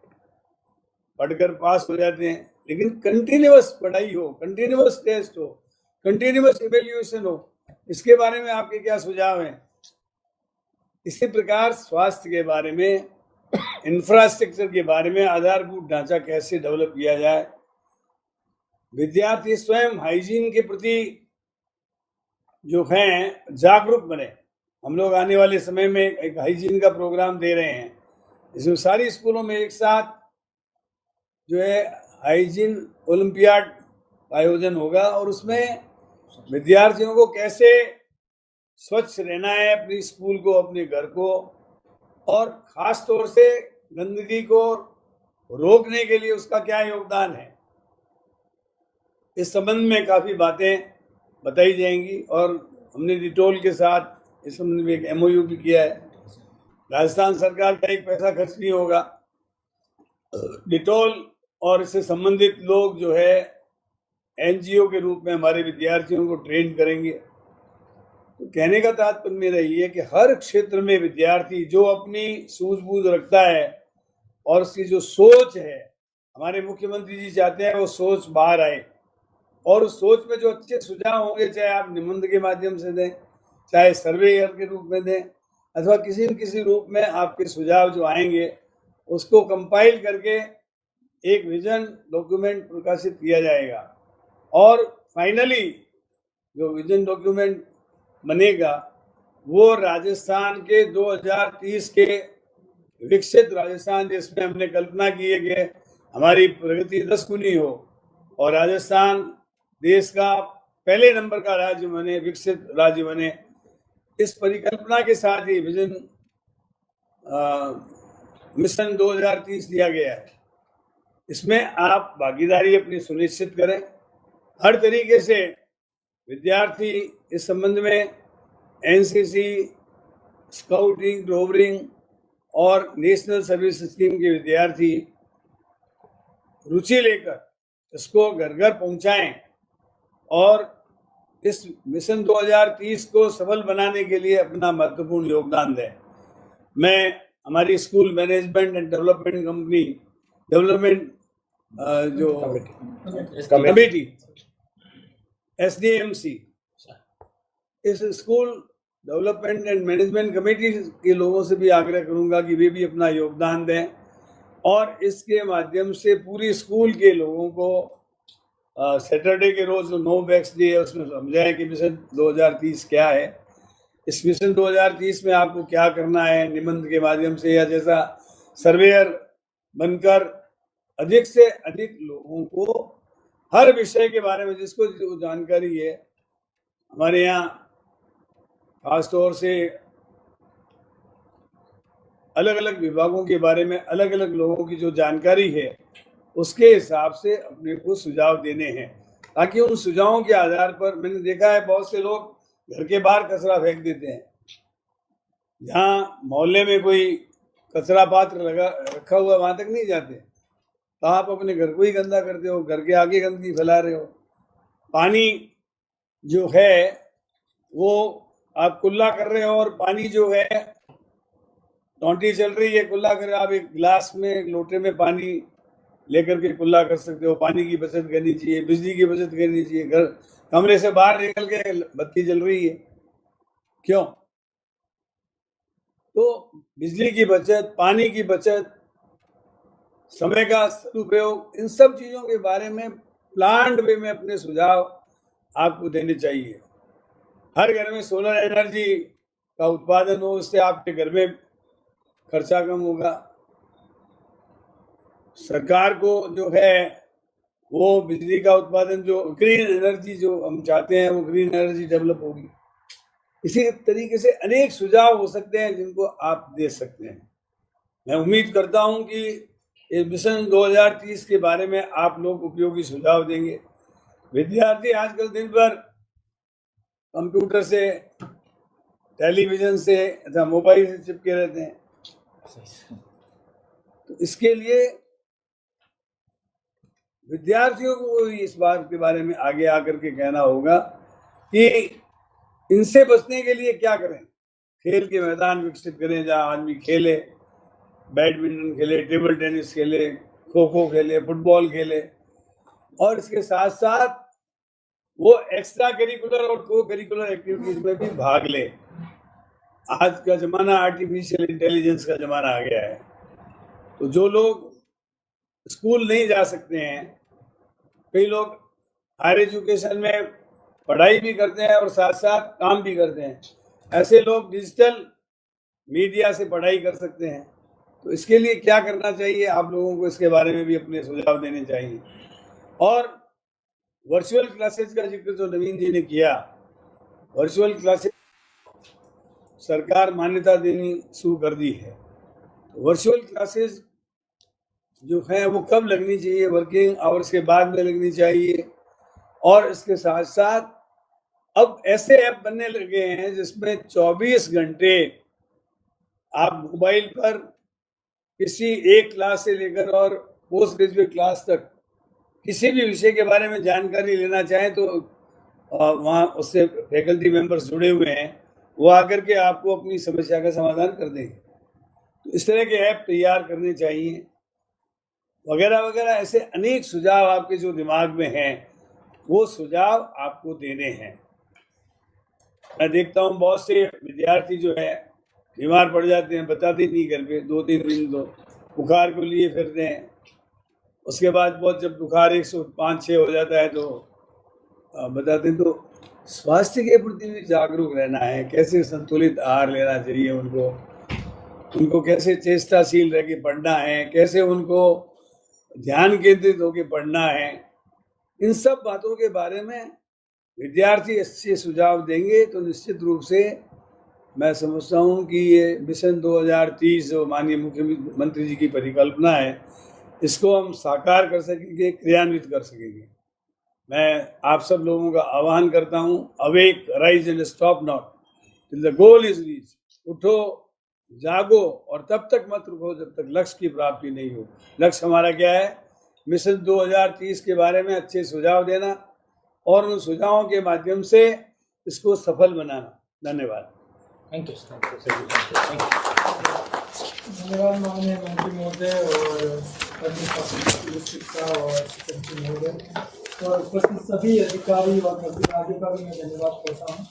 पढ़कर पास हो जाते हैं, लेकिन कंटिन्यूअस पढ़ाई हो, कंटिन्यूअस टेस्ट हो, कंटिन्यूअस इवेल्युएशन हो, इसके बारे में आपके क्या सुझाव हैं? इसी प्रकार स्वास्थ्य के बारे में, इंफ्रास्ट्रक्चर के बारे में आधारभूत ढांचा कैसे डेवलप किया जाए, विद्यार्थी स्वयं हाइजीन के प्रति जो हैं जागरूक बने। हम लोग आने वाले समय में एक हाइजीन का प्रोग्राम दे रहे हैं, इसमें सारी स्कूलों में एक साथ जो है हाइजीन ओलंपियाड आयोजन होगा और उसमें विद्यार्थियों को कैसे स्वच्छ रहना है अपनी स्कूल को, अपने घर को, और खास तौर से गंदगी को रोकने के लिए उसका क्या योगदान है, इस संबंध में काफ़ी बातें बताई जाएंगी। और हमने डिटोल के साथ इस संबंध में एक MOU भी किया है। राजस्थान सरकार का एक पैसा खर्च नहीं होगा। डिटोल और इससे संबंधित लोग जो है NGO के रूप में हमारे विद्यार्थियों को ट्रेन करेंगे। तो कहने का तात्पर्य मेरा ये है कि हर क्षेत्र में विद्यार्थी जो अपनी सूझबूझ रखता है और उसकी जो सोच है, हमारे मुख्यमंत्री जी चाहते हैं वो सोच बाहर आए, और उस सोच में जो अच्छे सुझाव होंगे, चाहे आप निबंध के माध्यम से दें, चाहे सर्वेयर के रूप में दें, अथवा किसी न किसी रूप में आपके सुझाव जो आएंगे उसको कंपाइल करके एक विजन डॉक्यूमेंट प्रकाशित किया जाएगा। और फाइनली जो विजन डॉक्यूमेंट बनेगा वो राजस्थान के 2030 के विकसित राजस्थान, जिसमें हमने कल्पना की है कि हमारी प्रगति 10 गुनी हो और राजस्थान देश का पहले नंबर का राज्य बने, विकसित राज्य बने। इस परिकल्पना के साथ ही विजन मिशन 2030 दिया गया है। इसमें आप भागीदारी अपनी सुनिश्चित करें। हर तरीके से विद्यार्थी इस संबंध में NCC, स्काउटिंग, रोवरिंग और नेशनल सर्विस स्कीम के विद्यार्थी रुचि लेकर इसको घर घर पहुंचाएं और इस मिशन 2030 को सफल बनाने के लिए अपना महत्वपूर्ण योगदान दें। मैं हमारी स्कूल मैनेजमेंट एंड डेवलपमेंट जो कमेटी SDMC, इस school development and management committee के लोगों से भी आग्रह करूंगा कि वे भी अपना योगदान दें और इसके माध्यम से पूरी स्कूल के लोगों को सैटरडे के रोज जो नो बैक्स डे है उसमें समझाएं कि मिशन 2030 क्या है। इस मिशन 2030 में आपको क्या करना है, निबंध के माध्यम से या जैसा सर्वेयर बनकर अधिक से अधिक लोगों को हर विषय के बारे में जिसको जो जानकारी है, हमारे यहाँ खासतौर से अलग अलग विभागों के बारे में अलग अलग लोगों की जो जानकारी है उसके हिसाब से अपने को सुझाव देने हैं, ताकि उन सुझावों के आधार पर, मैंने देखा है बहुत से लोग घर के बाहर कचरा फेंक देते हैं। जहाँ मोहल्ले में कोई कचरा पात्र रखा हुआ वहाँ तक नहीं जाते, तो आप अपने घर को ही गंदा करते हो, घर के आगे गंदगी फैला रहे हो। पानी जो है वो आप कुल्ला कर रहे हो और पानी जो है टोंटी चल रही है, कुल्ला कर, आप एक गिलास में एक लोटे में पानी लेकर के कुल्ला कर सकते हो। पानी की बचत करनी चाहिए, बिजली की बचत करनी चाहिए। घर कमरे से बाहर निकल के बत्ती जल रही है, क्यों? तो बिजली की बचत, पानी की बचत, समय का सदुपयोग, इन सब चीज़ों के बारे में प्लान्ड वे में अपने सुझाव आपको देने चाहिए। हर घर में सोलर एनर्जी का उत्पादन हो, उससे आपके घर में खर्चा कम होगा। सरकार को जो है वो बिजली का उत्पादन, जो ग्रीन एनर्जी जो हम चाहते हैं, वो ग्रीन एनर्जी डेवलप होगी। इसी तरीके से अनेक सुझाव हो सकते हैं जिनको आप दे सकते हैं। मैं उम्मीद करता हूं कि इस मिशन 2030 के बारे में आप लोग उपयोगी सुझाव देंगे। विद्यार्थी आजकल दिन भर कंप्यूटर से, टेलीविजन से अथवा मोबाइल से चिपके रहते हैं, तो इसके लिए विद्यार्थियों को इस बात के बारे में आगे आकर के कहना होगा कि इनसे बचने के लिए क्या करें। खेल के मैदान विकसित करें जहाँ आदमी खेले, बैडमिंटन खेले, टेबल टेनिस खेले, खो खो खेले, फुटबॉल खेले, और इसके साथ साथ वो एक्स्ट्रा करिकुलर और को करिकुलर एक्टिविटीज में भी भाग ले। आज का जमाना आर्टिफिशियल इंटेलिजेंस का जमाना आ गया है, तो जो लोग स्कूल नहीं जा सकते हैं, कई लोग हायर एजुकेशन में पढ़ाई भी करते हैं और साथ साथ काम भी करते हैं, ऐसे लोग डिजिटल मीडिया से पढ़ाई कर सकते हैं। तो इसके लिए क्या करना चाहिए, आप लोगों को इसके बारे में भी अपने सुझाव देने चाहिए। और वर्चुअल क्लासेज का जिक्र जो नवीन जी ने किया, वर्चुअल क्लासेज सरकार मान्यता देनी शुरू कर दी है। वर्चुअल क्लासेज जो है वो कब लगनी चाहिए, वर्किंग आवर्स के बाद में लगनी चाहिए। और इसके साथ साथ अब ऐसे ऐप बनने लगे हैं जिसमें 24 घंटे आप मोबाइल पर किसी एक क्लास से लेकर और पोस्ट ग्रेजुएट क्लास तक किसी भी विषय के बारे में जानकारी लेना चाहें तो वहाँ उससे फैकल्टी मेंबर्स जुड़े हुए हैं, वो आकर के आपको अपनी समस्या का समाधान कर देंगे। तो इस तरह के ऐप तैयार करने चाहिए, वगैरह वगैरह। ऐसे अनेक सुझाव आपके जो दिमाग में हैं, वो सुझाव आपको देने हैं। मैं देखता हूँ बहुत से विद्यार्थी जो है बीमार पड़ जाते हैं, बताते नहीं घर पे, 2-3 दिन तो बुखार को लिए फिरते हैं। उसके बाद बहुत जब बुखार 105-6 हो जाता है तो बताते हैं। तो स्वास्थ्य के प्रति भी जागरूक रहना है, कैसे संतुलित आहार लेना चाहिए उनको कैसे चेष्टाशील रह के पढ़ना है, कैसे उनको ध्यान केंद्रित होकर पढ़ना है। इन सब बातों के बारे में विद्यार्थी अच्छे सुझाव देंगे तो निश्चित रूप से मैं समझता हूँ कि ये मिशन 2030 जो माननीय मुख्यमंत्री जी की परिकल्पना है, इसको हम साकार कर सकेंगे, क्रियान्वित कर सकेंगे। मैं आप सब लोगों का आह्वान करता हूँ, awake, rise and stop not till the goal is reach. उठो, जागो और तब तक मत रुको जब तक लक्ष्य की प्राप्ति नहीं हो। लक्ष्य हमारा क्या है? मिशन 2030 के बारे में अच्छे सुझाव देना और उन सुझावों के माध्यम से इसको सफल बनाना। धन्यवाद। Thank you. धन्यवाद माननीय मंत्री महोदय और शिक्षा और शिक्षक महोदय और उपस्थित सभी अधिकारी और प्रतिभागियों का भी मैं धन्यवाद करता हूँ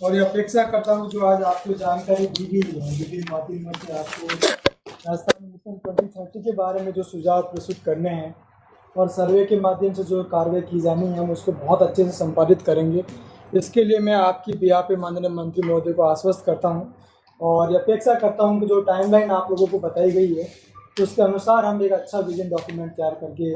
और ये अपेक्षा करता हूँ जो आज आपको जानकारी दी गई है विभिन्न माध्यमों से, आपको राजस्थान मिशन 2030 के बारे में जो सुझाव प्रस्तुत करने हैं और सर्वे के माध्यम से जो कार्रवाई की जानी है हम उसको बहुत अच्छे से संपादित करेंगे। इसके लिए मैं आपकी बिहा पे माननीय मंत्री महोदय को आश्वस्त करता हूं और ये अपेक्षा करता हूं कि जो टाइमलाइन आप लोगों को बताई गई है तो उसके अनुसार हम एक अच्छा विजन डॉक्यूमेंट तैयार करके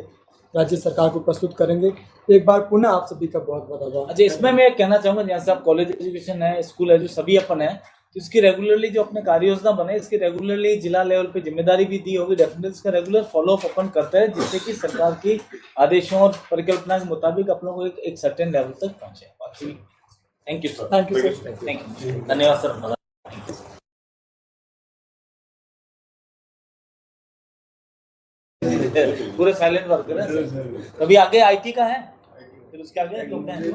राज्य सरकार को प्रस्तुत करेंगे। एक बार पुनः आप सभी का बहुत बहुत आभार। अच्छा, इसमें मैं कहना चाहूँगा जहाँ से आप कॉलेज एजुकेशन है, स्कूल है, जो सभी अपन है, तो इसकी रेगुलरली जो अपने कार्य योजना बने, इसकी रेगुलरली जिला लेवल पे जिम्मेदारी भी दी होगी। डेफिनेटली इसका रेगुलर फॉलोअप अपन करते हैं जिससे कि सरकार की आदेशों और परिकल्पना के मुताबिक अपन लोग एक सर्टेन लेवल तक पहुंचे। Thank you sir. Thank you sir. Thank you, धन्यवाद सर। पूरे साइलेंट वर्क कर रहे हैं। कभी आगे आईटी का है, फिर उसके आगे लोग हैं।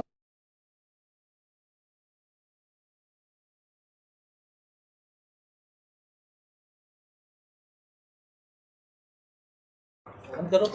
हम करो।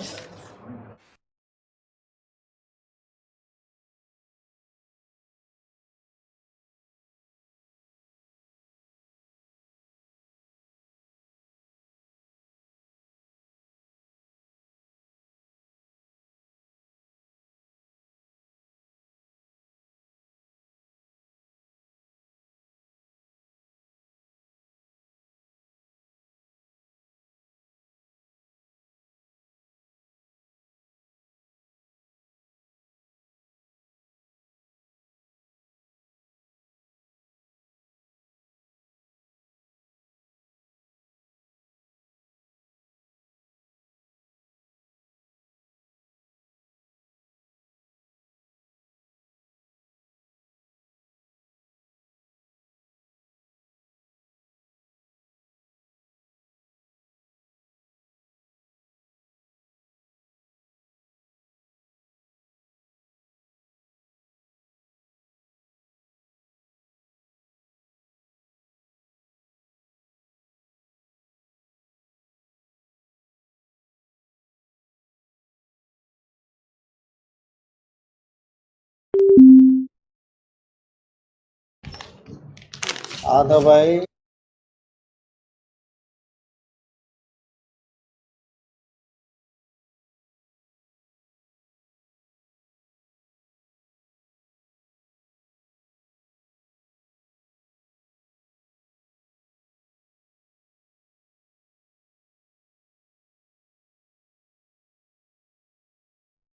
आधा भाई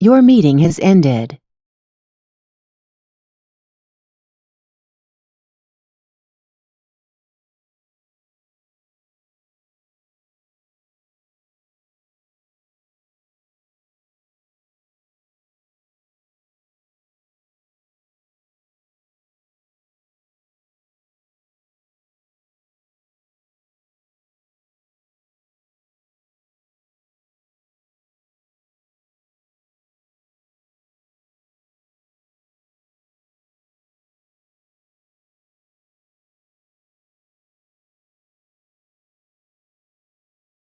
Your meeting has ended.